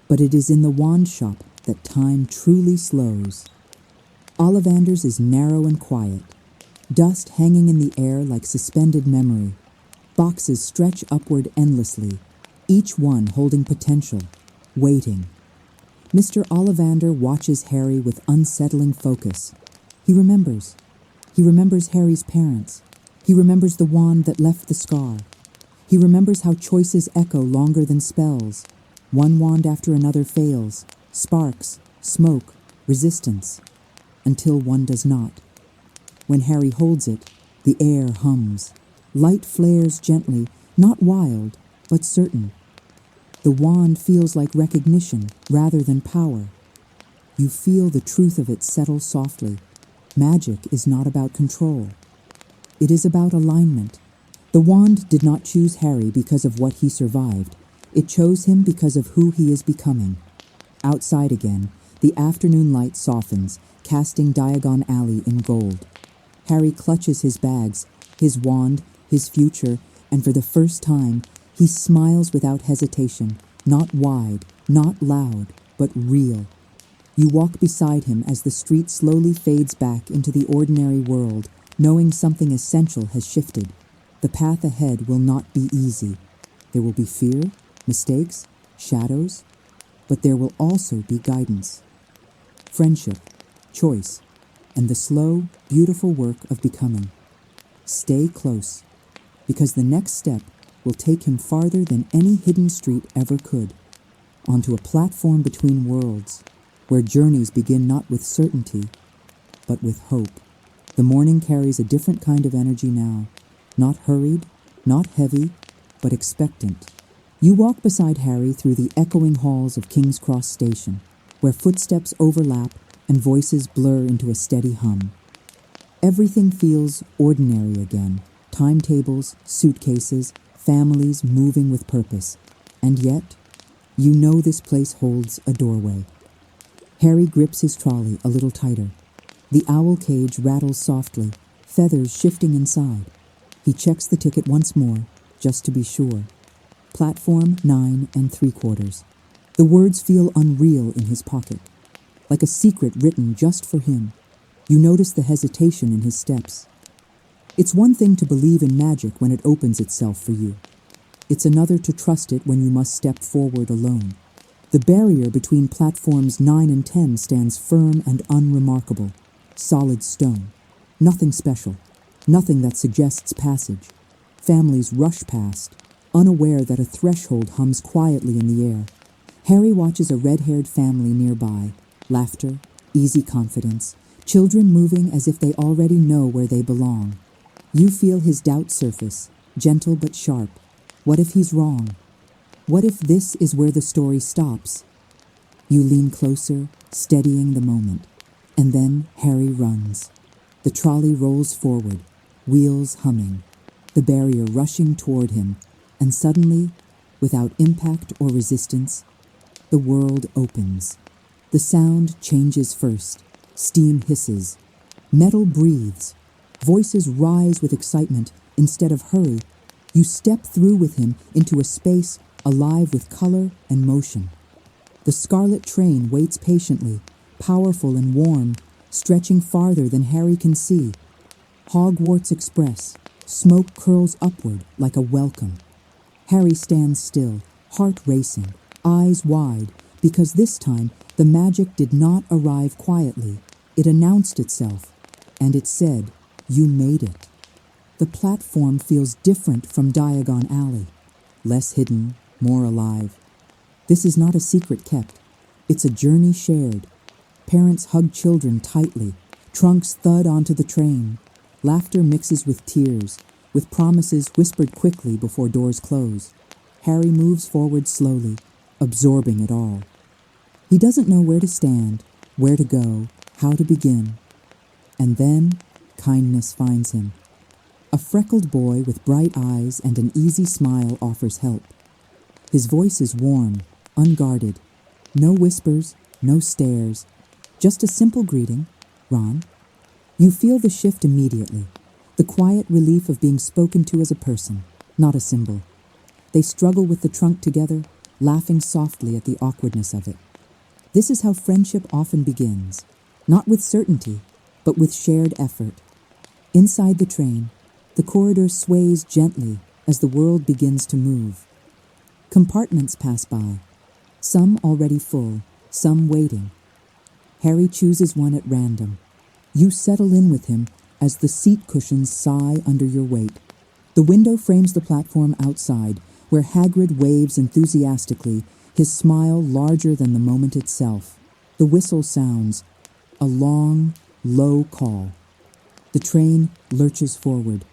A: But it is in the wand shop that time truly slows. Ollivander's is narrow and quiet, dust hanging in the air like suspended memory. Boxes stretch upward endlessly, each one holding potential, waiting. Mr. Ollivander watches Harry with unsettling focus. He remembers. He remembers Harry's parents. He remembers the wand that left the scar. He remembers how choices echo longer than spells. One wand after another fails, sparks, smoke, resistance, until one does not. When Harry holds it, the air hums. Light flares gently, not wild, but certain. The wand feels like recognition rather than power. You feel the truth of it settle softly. Magic is not about control. It is about alignment. The wand did not choose Harry because of what he survived. It chose him because of who he is becoming. Outside again, the afternoon light softens, casting Diagon Alley in gold. Harry clutches his bags, his wand, his future, and for the first time, he smiles without hesitation, not wide, not loud, but real. You walk beside him as the street slowly fades back into the ordinary world, knowing something essential has shifted. The path ahead will not be easy. There will be fear, mistakes, shadows, but there will also be guidance. Friendship, choice, and the slow, beautiful work of becoming. Stay close, because the next step will take him farther than any hidden street ever could, onto a platform between worlds, where journeys begin not with certainty, but with hope. The morning carries a different kind of energy now, not hurried, not heavy, but expectant. You walk beside Harry through the echoing halls of King's Cross Station, where footsteps overlap and voices blur into a steady hum. Everything feels ordinary again. Timetables, suitcases, families moving with purpose. And yet, you know this place holds a doorway. Harry grips his trolley a little tighter. The owl cage rattles softly, feathers shifting inside. He checks the ticket once more, just to be sure. Platform 9 3/4. The words feel unreal in his pocket, like a secret written just for him. You notice the hesitation in his steps. It's one thing to believe in magic when it opens itself for you. It's another to trust it when you must step forward alone. The barrier between platforms 9 and 10 stands firm and unremarkable. Solid stone. Nothing special. Nothing that suggests passage. Families rush past, unaware that a threshold hums quietly in the air. Harry watches a red-haired family nearby. Laughter, easy confidence, children moving as if they already know where they belong. You feel his doubt surface, gentle but sharp. What if he's wrong? What if this is where the story stops? You lean closer, steadying the moment. And then Harry runs. The trolley rolls forward, wheels humming, the barrier rushing toward him, and suddenly, without impact or resistance, the world opens. The sound changes first. Steam hisses. Metal breathes. Voices rise with excitement instead of hurry. You step through with him into a space alive with color and motion. The scarlet train waits patiently, powerful and warm, stretching farther than Harry can see. Hogwarts Express. Smoke curls upward like a welcome. Harry stands still, heart racing, eyes wide, because this time the magic did not arrive quietly. It announced itself, and it said, "You made it." The platform feels different from Diagon Alley. Less hidden, more alive. This is not a secret kept. It's a journey shared. Parents hug children tightly. Trunks thud onto the train. Laughter mixes with tears, with promises whispered quickly before doors close. Harry moves forward slowly, absorbing it all. He doesn't know where to stand, where to go, how to begin. And then, kindness finds him. A freckled boy with bright eyes and an easy smile offers help. His voice is warm, unguarded. No whispers, no stares. Just a simple greeting, "Ron." You feel the shift immediately. The quiet relief of being spoken to as a person, not a symbol. They struggle with the trunk together, laughing softly at the awkwardness of it. This is how friendship often begins, not with certainty, but with shared effort. Inside the train, the corridor sways gently as the world begins to move. Compartments pass by, some already full, some waiting. Harry chooses one at random. You settle in with him as the seat cushions sigh under your weight. The window frames the platform outside, where Hagrid waves enthusiastically, his smile larger than the moment itself. The whistle sounds, a long, low call. The train lurches forward,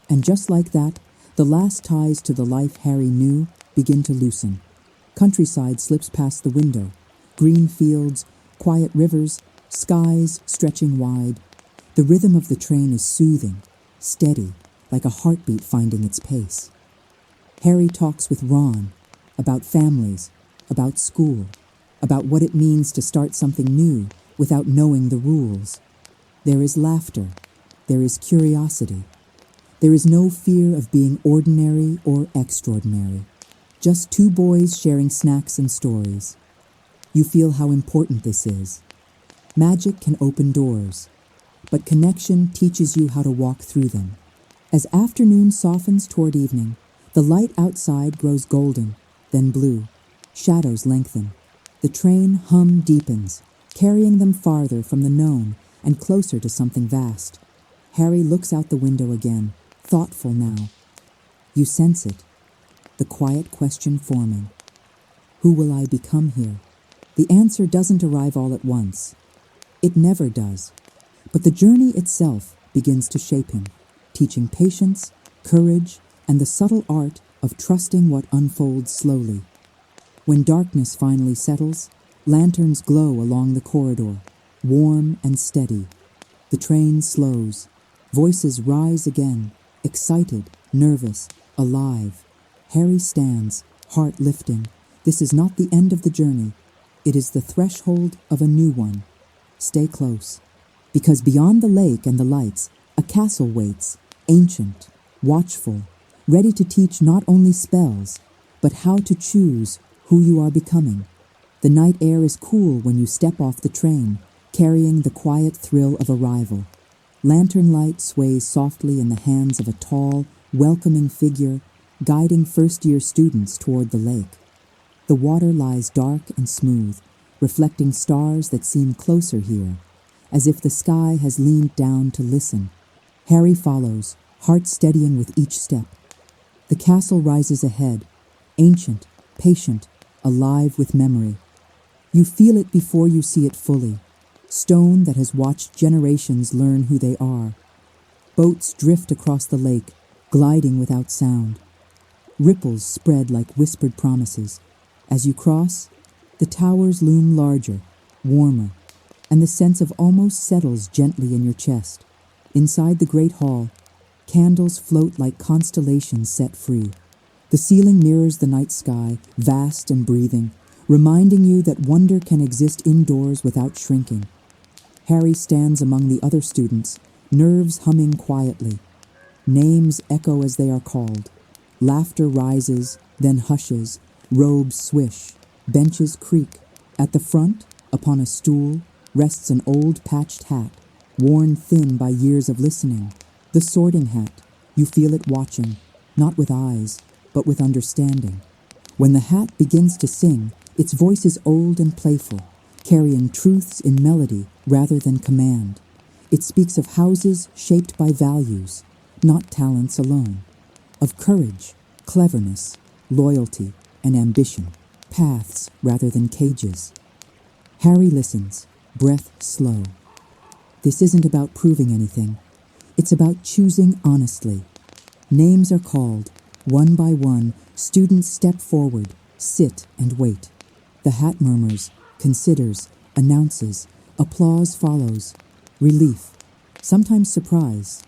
A: and just like that, the last ties to the life Harry knew begin to loosen. Countryside slips past the window, green fields, quiet rivers, skies stretching wide. The rhythm of the train is soothing, steady, like a heartbeat finding its pace. Harry talks with Ron about families, about school, about what it means to start something new without knowing the rules. There is laughter. There is curiosity. There is no fear of being ordinary or extraordinary. Just two boys sharing snacks and stories. You feel how important this is. Magic can open doors, but connection teaches you how to walk through them. As afternoon softens toward evening, the light outside grows golden, then blue. Shadows lengthen. The train hum deepens, carrying them farther from the known and closer to something vast. Harry looks out the window again, thoughtful now. You sense it, the quiet question forming. Who will I become here? The answer doesn't arrive all at once. It never does. But the journey itself begins to shape him, teaching patience, courage, and the subtle art of trusting what unfolds slowly. When darkness finally settles, lanterns glow along the corridor, warm and steady. The train slows. Voices rise again, excited, nervous, alive. Harry stands, heart lifting. This is not the end of the journey. It is the threshold of a new one. Stay close, because beyond the lake and the lights, a castle waits, ancient, watchful, ready to teach not only spells, but how to choose who you are becoming. The night air is cool when you step off the train, carrying the quiet thrill of arrival. Lantern light sways softly in the hands of a tall, welcoming figure, guiding first-year students toward the lake. The water lies dark and smooth, reflecting stars that seem closer here, as if the sky has leaned down to listen. Harry follows, heart steadying with each step. The castle rises ahead, ancient, patient, alive with memory. You feel it before you see it fully. Stone that has watched generations learn who they are. Boats drift across the lake, gliding without sound. Ripples spread like whispered promises. As you cross, the towers loom larger, warmer, and the sense of almost settles gently in your chest. Inside the great hall, candles float like constellations set free. The ceiling mirrors the night sky, vast and breathing, reminding you that wonder can exist indoors without shrinking. Harry stands among the other students, nerves humming quietly. Names echo as they are called. Laughter rises, then hushes. Robes swish. Benches creak. At the front, upon a stool, rests an old patched hat, worn thin by years of listening. The sorting hat. You feel it watching, not with eyes, but with understanding. When the hat begins to sing, its voice is old and playful, carrying truths in melody rather than command. It speaks of houses shaped by values, not talents alone, of courage, cleverness, loyalty, and ambition, paths rather than cages. Harry listens, breath slow. This isn't about proving anything. It's about choosing honestly. Names are called. One by one, students step forward, sit and wait. The hat murmurs, considers, announces. Applause follows. Relief, sometimes surprise.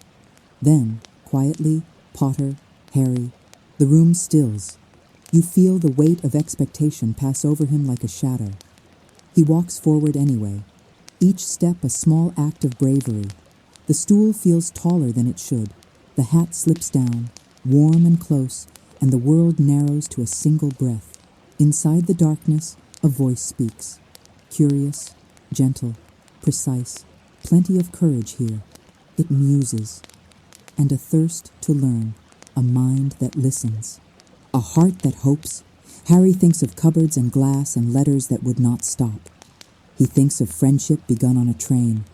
A: Then, quietly, Potter, Harry, the room stills. You feel the weight of expectation pass over him like a shadow. He walks forward anyway, each step a small act of bravery. The stool feels taller than it should. The hat slips down, warm and close, and the world narrows to a single breath. Inside the darkness, a voice speaks. Curious, gentle, precise, plenty of courage here. It muses. And a thirst to learn, a mind that listens. A heart that hopes. Harry thinks of cupboards and glass and letters that would not stop. He thinks of friendship begun on a train.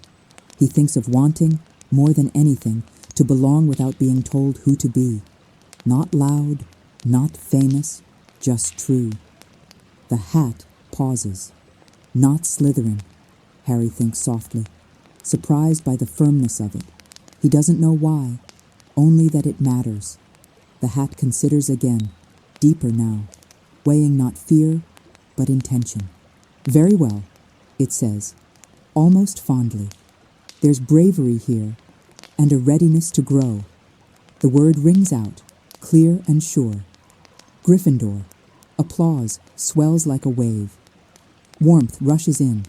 A: He thinks of wanting, more than anything, to belong without being told who to be. Not loud, not famous, just true. The hat pauses. Not slithering, Harry thinks softly, surprised by the firmness of it. He doesn't know why, only that it matters. The hat considers again, deeper now, weighing not fear, but intention. Very well, it says, almost fondly. There's bravery here, and a readiness to grow. The word rings out, clear and sure. Gryffindor. Applause swells like a wave. Warmth rushes in.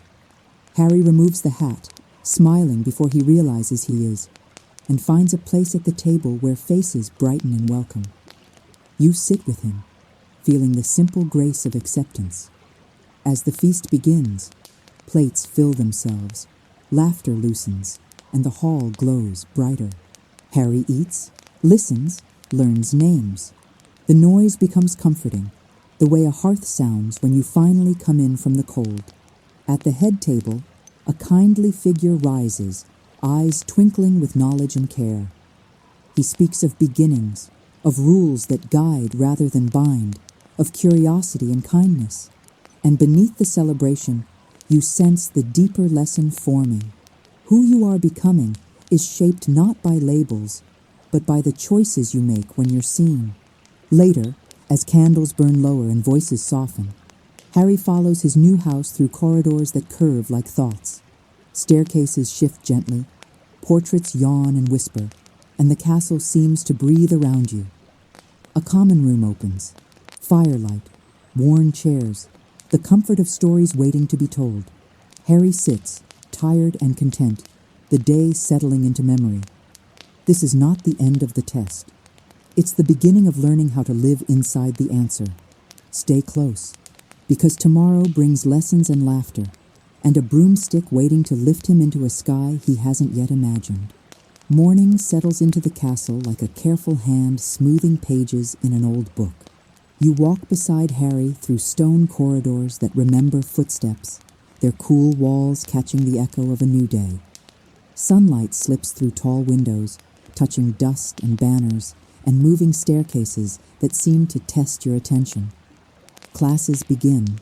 A: Harry removes the hat, smiling before he realizes he is, and finds a place at the table where faces brighten in welcome. You sit with him, feeling the simple grace of acceptance. As the feast begins, plates fill themselves, laughter loosens, and the hall glows brighter. Harry eats, listens, learns names. The noise becomes comforting, the way a hearth sounds when you finally come in from the cold. At the head table, a kindly figure rises, eyes twinkling with knowledge and care. He speaks of beginnings, of rules that guide rather than bind, of curiosity and kindness. And beneath the celebration, you sense the deeper lesson forming. Who you are becoming is shaped not by labels, but by the choices you make when you're seen. Later, as candles burn lower and voices soften, Harry follows his new house through corridors that curve like thoughts. Staircases shift gently, portraits yawn and whisper, and the castle seems to breathe around you. A common room opens. Firelight, worn chairs, the comfort of stories waiting to be told. Harry sits, tired and content, the day settling into memory. This is not the end of the test. It's the beginning of learning how to live inside the answer. Stay close, because tomorrow brings lessons and laughter, and a broomstick waiting to lift him into a sky he hasn't yet imagined. Morning settles into the castle like a careful hand smoothing pages in an old book. You walk beside Harry through stone corridors that remember footsteps, their cool walls catching the echo of a new day. Sunlight slips through tall windows, touching dust and banners, and moving staircases that seem to test your attention. Classes begin,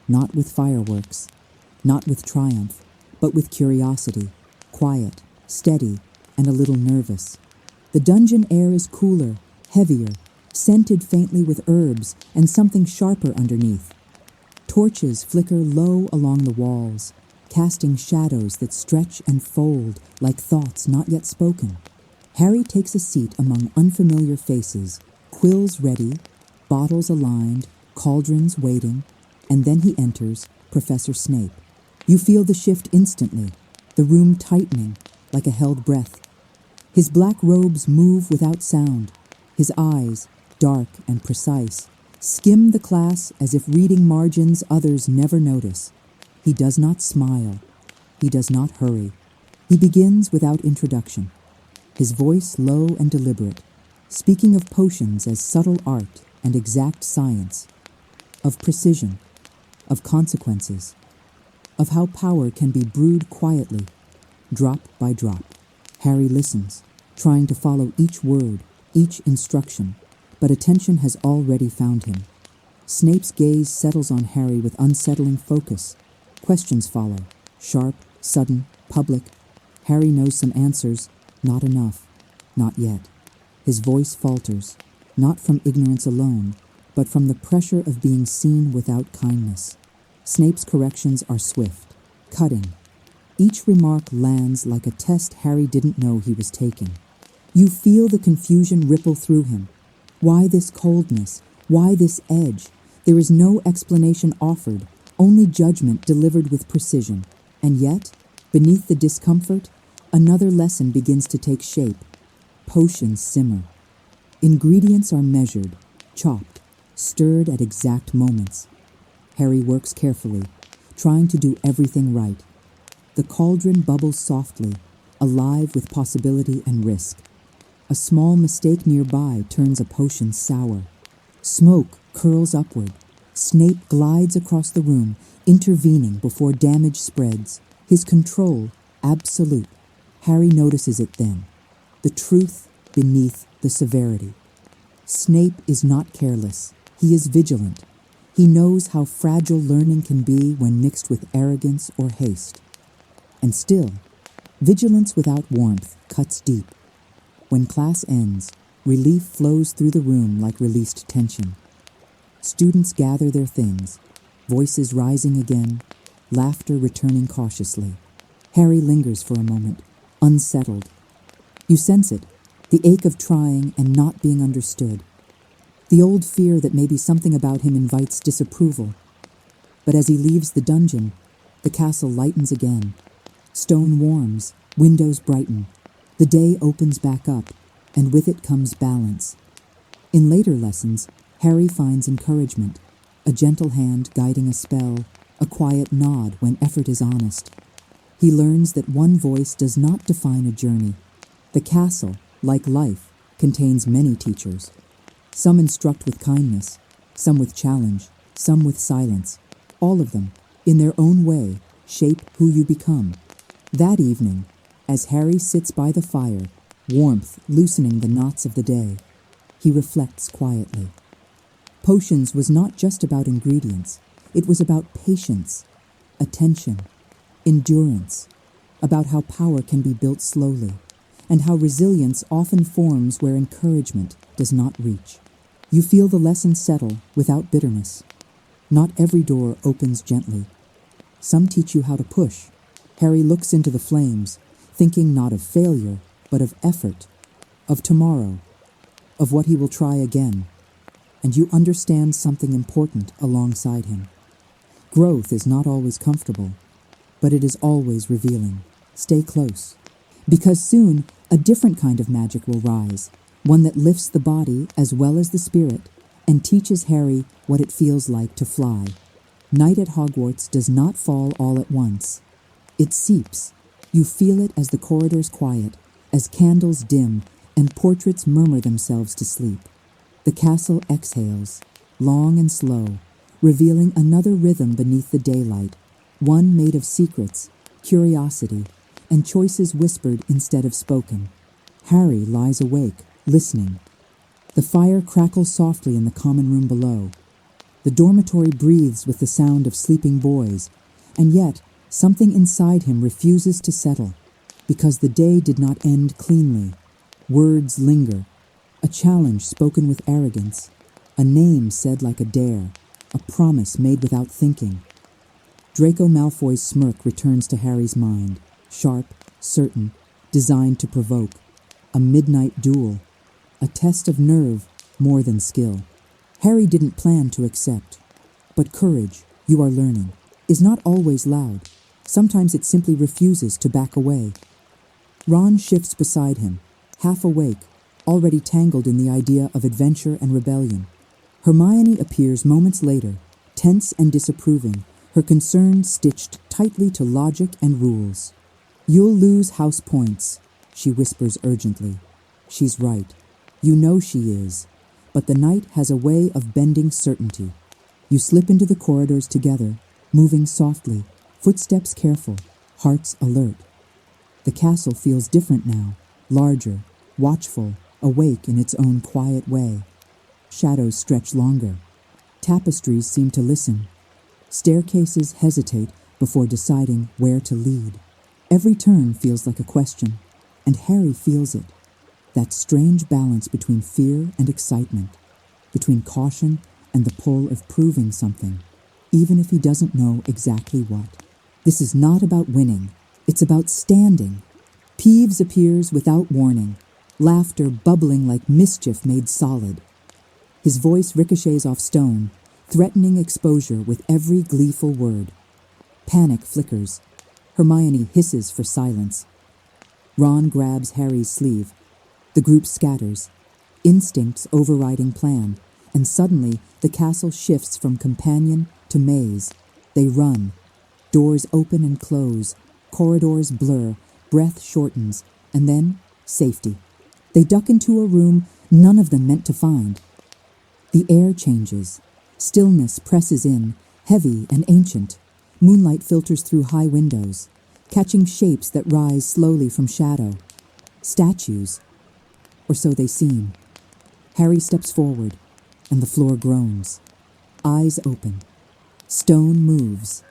A: not with fireworks, not with triumph, but with curiosity, quiet, steady, and a little nervous. The dungeon air is cooler, heavier, scented faintly with herbs and something sharper underneath. Torches flicker low along the walls, casting shadows that stretch and fold like thoughts not yet spoken. Harry takes a seat among unfamiliar faces, quills ready, bottles aligned, cauldrons waiting, and then he enters Professor Snape. You feel the shift instantly, the room tightening like a held breath. His black robes move without sound. His eyes, dark and precise, skim the class as if reading margins others never notice. He does not smile. He does not hurry. He begins without introduction. His voice low and deliberate, speaking of potions as subtle art and exact science, of precision, of consequences, of how power can be brewed quietly, drop by drop. Harry listens, trying to follow each word, each instruction, but attention has already found him. Snape's gaze settles on Harry with unsettling focus. Questions follow, sharp, sudden, public. Harry knows some answers. Not enough. Not yet. His voice falters, not from ignorance alone, but from the pressure of being seen without kindness. Snape's corrections are swift, cutting. Each remark lands like a test Harry didn't know he was taking. You feel the confusion ripple through him. Why this coldness? Why this edge? There is no explanation offered, only judgment delivered with precision. And yet, beneath the discomfort, another lesson begins to take shape. Potions simmer. Ingredients are measured, chopped, stirred at exact moments. Harry works carefully, trying to do everything right. The cauldron bubbles softly, alive with possibility and risk. A small mistake nearby turns a potion sour. Smoke curls upward. Snape glides across the room, intervening before damage spreads. His control absolute. Harry notices it then. The truth beneath the severity. Snape is not careless. He is vigilant. He knows how fragile learning can be when mixed with arrogance or haste. And still, vigilance without warmth cuts deep. When class ends, relief flows through the room like released tension. Students gather their things, voices rising again, laughter returning cautiously. Harry lingers for a moment, unsettled. You sense it, the ache of trying and not being understood. The old fear that maybe something about him invites disapproval. But as he leaves the dungeon, the castle lightens again. Stone warms, windows brighten. The day opens back up, and with it comes balance. In later lessons, Harry finds encouragement, a gentle hand guiding a spell, a quiet nod when effort is honest. He learns that one voice does not define a journey. The castle, like life, contains many teachers. Some instruct with kindness, some with challenge, some with silence. All of them, in their own way, shape who you become. That evening, as Harry sits by the fire, warmth loosening the knots of the day, he reflects quietly. Potions was not just about ingredients. It was about patience, attention, endurance, about how power can be built slowly, and how resilience often forms where encouragement does not reach. You feel the lesson settle without bitterness. Not every door opens gently. Some teach you how to push. Harry looks into the flames, thinking not of failure, but of effort, of tomorrow, of what he will try again. And you understand something important alongside him. Growth is not always comfortable, but it is always revealing. Stay close, because soon a different kind of magic will rise, one that lifts the body as well as the spirit and teaches Harry what it feels like to fly. Night at Hogwarts does not fall all at once. It seeps. You feel it as the corridors quiet, as candles dim and portraits murmur themselves to sleep. The castle exhales, long and slow, revealing another rhythm beneath the daylight, one made of secrets, curiosity, and choices whispered instead of spoken. Harry lies awake, listening. The fire crackles softly in the common room below. The dormitory breathes with the sound of sleeping boys, and yet something inside him refuses to settle, because the day did not end cleanly. Words linger, a challenge spoken with arrogance, a name said like a dare, a promise made without thinking. Draco Malfoy's smirk returns to Harry's mind, sharp, certain, designed to provoke. A midnight duel, a test of nerve more than skill. Harry didn't plan to accept. But courage, you are learning, is not always loud. Sometimes it simply refuses to back away. Ron shifts beside him, half awake, already tangled in the idea of adventure and rebellion. Hermione appears moments later, tense and disapproving, her concern stitched tightly to logic and rules. You'll lose house points, she whispers urgently. She's right. You know she is. But the night has a way of bending certainty. You slip into the corridors together, moving softly, footsteps careful, hearts alert. The castle feels different now, larger, watchful, awake in its own quiet way. Shadows stretch longer. Tapestries seem to listen. Staircases hesitate before deciding where to lead. Every turn feels like a question, and Harry feels it. That strange balance between fear and excitement, between caution and the pull of proving something, even if he doesn't know exactly what. This is not about winning. It's about standing. Peeves appears without warning, laughter bubbling like mischief made solid. His voice ricochets off stone, threatening exposure with every gleeful word. Panic flickers. Hermione hisses for silence. Ron grabs Harry's sleeve. The group scatters, instincts overriding plan, and suddenly the castle shifts from companion to maze. They run. Doors open and close. Corridors blur. Breath shortens. And then, safety. They duck into a room none of them meant to find. The air changes. Stillness presses in, heavy and ancient. Moonlight filters through high windows, catching shapes that rise slowly from shadow. Statues, or so they seem. Harry steps forward, and the floor groans. Eyes open. Stone moves.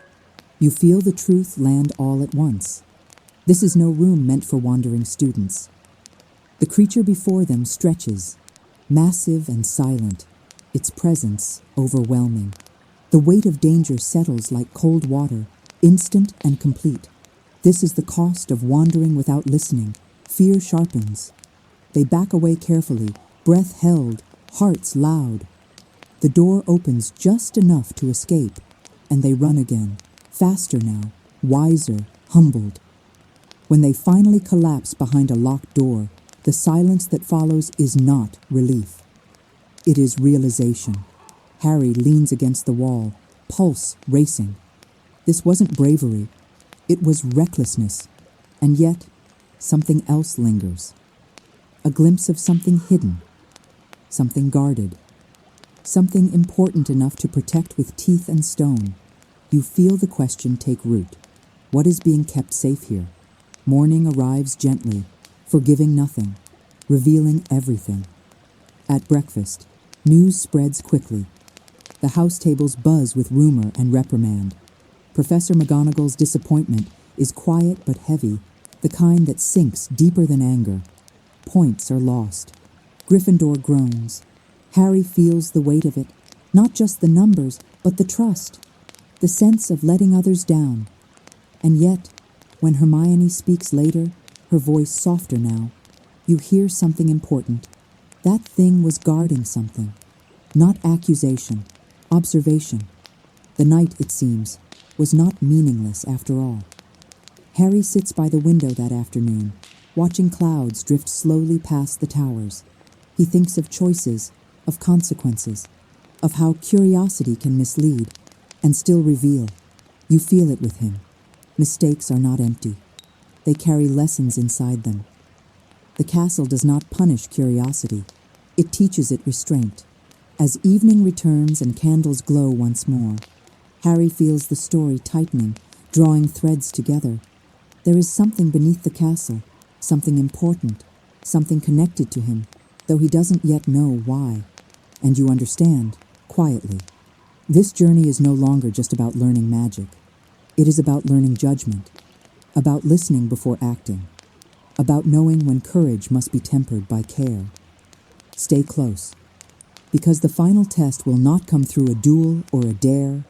A: You feel the truth land all at once. This is no room meant for wandering students. The creature before them stretches, massive and silent, its presence overwhelming. The weight of danger settles like cold water, instant and complete. This is the cost of wandering without listening. Fear sharpens. They back away carefully, breath held, hearts loud. The door opens just enough to escape, and they run again, faster now, wiser, humbled. When they finally collapse behind a locked door, the silence that follows is not relief. It is realization. Harry leans against the wall, pulse racing. This wasn't bravery. It was recklessness. And yet, something else lingers. A glimpse of something hidden. Something guarded. Something important enough to protect with teeth and stone. You feel the question take root. What is being kept safe here? Morning arrives gently, forgiving nothing, revealing everything. At breakfast, news spreads quickly. The house tables buzz with rumor and reprimand. Professor McGonagall's disappointment is quiet but heavy, the kind that sinks deeper than anger. Points are lost. Gryffindor groans. Harry feels the weight of it, not just the numbers, but the trust, the sense of letting others down. And yet, when Hermione speaks later, her voice softer now, you hear something important. That thing was guarding something. Not accusation, observation. The night, it seems, was not meaningless after all. Harry sits by the window that afternoon, watching clouds drift slowly past the towers. He thinks of choices, of consequences, of how curiosity can mislead and still reveal. You feel it with him. Mistakes are not empty. They carry lessons inside them. The castle does not punish curiosity. It teaches it restraint. As evening returns and candles glow once more, Harry feels the story tightening, drawing threads together. There is something beneath the castle, something important, something connected to him, though he doesn't yet know why. And you understand, quietly. This journey is no longer just about learning magic. It is about learning judgment, about listening before acting, about knowing when courage must be tempered by care. Stay close, because the final test will not come through a duel or a dare,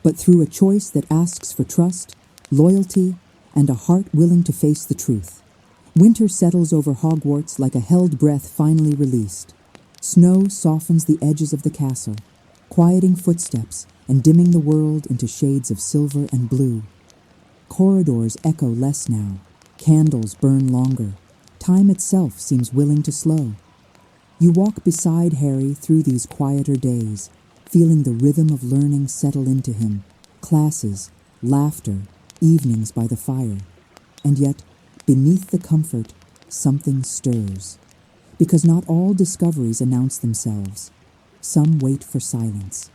A: but through a choice that asks for trust, loyalty, and a heart willing to face the truth. Winter settles over Hogwarts like a held breath finally released. Snow softens the edges of the castle, quieting footsteps and dimming the world into shades of silver and blue. Corridors echo less now, candles burn longer, time itself seems willing to slow. You walk beside Harry through these quieter days, feeling the rhythm of learning settle into him, classes, laughter, evenings by the fire. And yet, beneath the comfort, something stirs. Because not all discoveries announce themselves. Some wait for silence.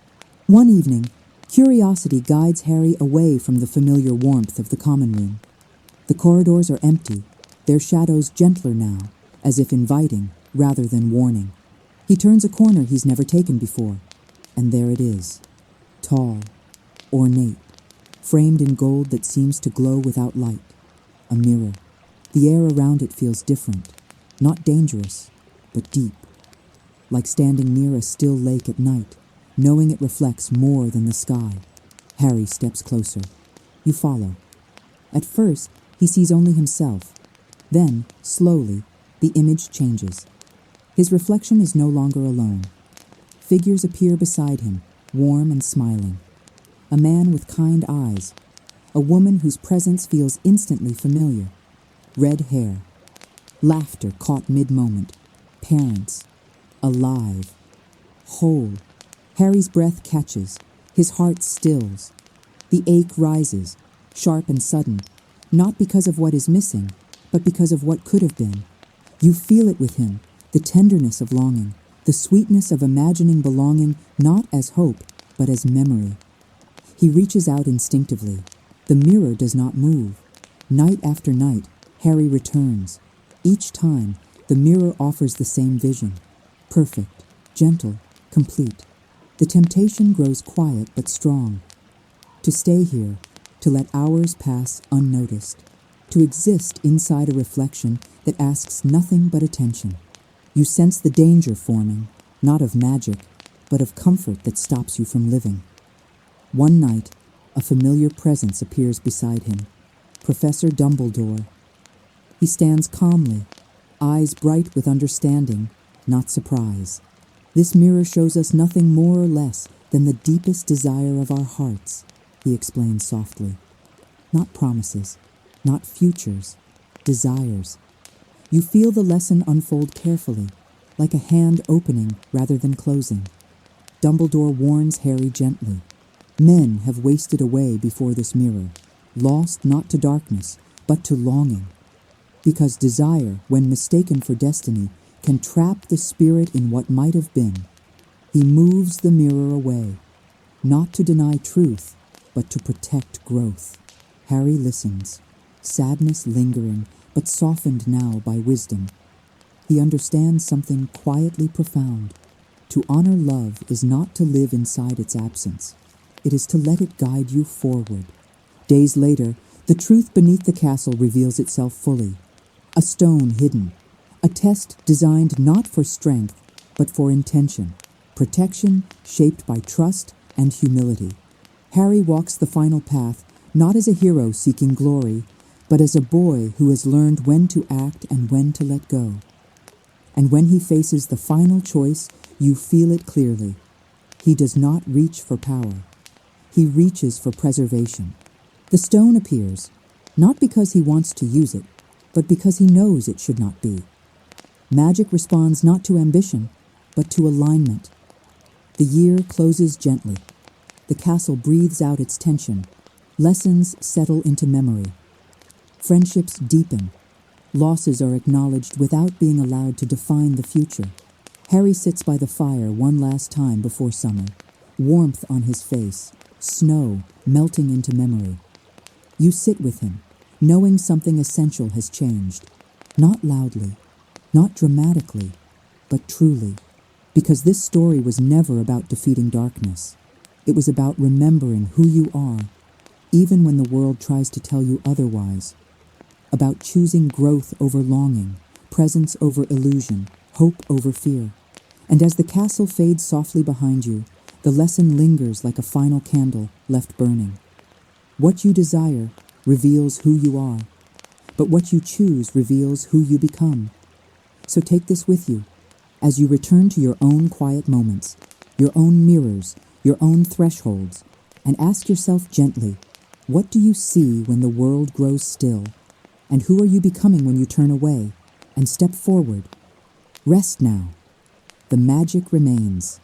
A: One evening, curiosity guides Harry away from the familiar warmth of the common room. The corridors are empty, their shadows gentler now, as if inviting rather than warning. He turns a corner he's never taken before, and there it is. Tall, ornate, framed in gold that seems to glow without light. A mirror. The air around it feels different, not dangerous, but deep. Like standing near a still lake at night, knowing it reflects more than the sky. Harry steps closer. You follow. At first, he sees only himself. Then, slowly, the image changes. His reflection is no longer alone. Figures appear beside him, warm and smiling. A man with kind eyes. A woman whose presence feels instantly familiar. Red hair. Laughter caught mid-moment. Parents. Alive. Whole. Harry's breath catches. His heart stills. The ache rises, sharp and sudden, not because of what is missing, but because of what could have been. You feel it with him, the tenderness of longing, the sweetness of imagining belonging not as hope, but as memory. He reaches out instinctively. The mirror does not move. Night after night, Harry returns. Each time, the mirror offers the same vision. Perfect, gentle, complete. The temptation grows quiet but strong. To stay here, to let hours pass unnoticed, to exist inside a reflection that asks nothing but attention. You sense the danger forming, not of magic, but of comfort that stops you from living. One night, a familiar presence appears beside him, Professor Dumbledore. He stands calmly, eyes bright with understanding, not surprise. This mirror shows us nothing more or less than the deepest desire of our hearts, he explains softly. Not promises, not futures, desires. You feel the lesson unfold carefully, like a hand opening rather than closing. Dumbledore warns Harry gently. Men have wasted away before this mirror, lost not to darkness, but to longing. Because desire, when mistaken for destiny, can trap the spirit in what might have been. He moves the mirror away, not to deny truth, but to protect growth. Harry listens, sadness lingering, but softened now by wisdom. He understands something quietly profound. To honor love is not to live inside its absence. It is to let it guide you forward. Days later, the truth beneath the castle reveals itself fully. A stone hidden. A test designed not for strength, but for intention. Protection shaped by trust and humility. Harry walks the final path, not as a hero seeking glory, but as a boy who has learned when to act and when to let go. And when he faces the final choice, you feel it clearly. He does not reach for power. He reaches for preservation. The stone appears, not because he wants to use it, but because he knows it should not be. Magic responds not to ambition, but to alignment. The year closes gently. The castle breathes out its tension. Lessons settle into memory. Friendships deepen. Losses are acknowledged without being allowed to define the future. Harry sits by the fire one last time before summer, warmth on his face, snow melting into memory. You sit with him, knowing something essential has changed, not loudly, not dramatically, but truly, because this story was never about defeating darkness. It was about remembering who you are, even when the world tries to tell you otherwise, about choosing growth over longing, presence over illusion, hope over fear. And as the castle fades softly behind you, the lesson lingers like a final candle left burning. What you desire reveals who you are, but what you choose reveals who you become. So take this with you, as you return to your own quiet moments, your own mirrors, your own thresholds, and ask yourself gently, what do you see when the world grows still? And who are you becoming when you turn away and step forward? Rest now. The magic remains.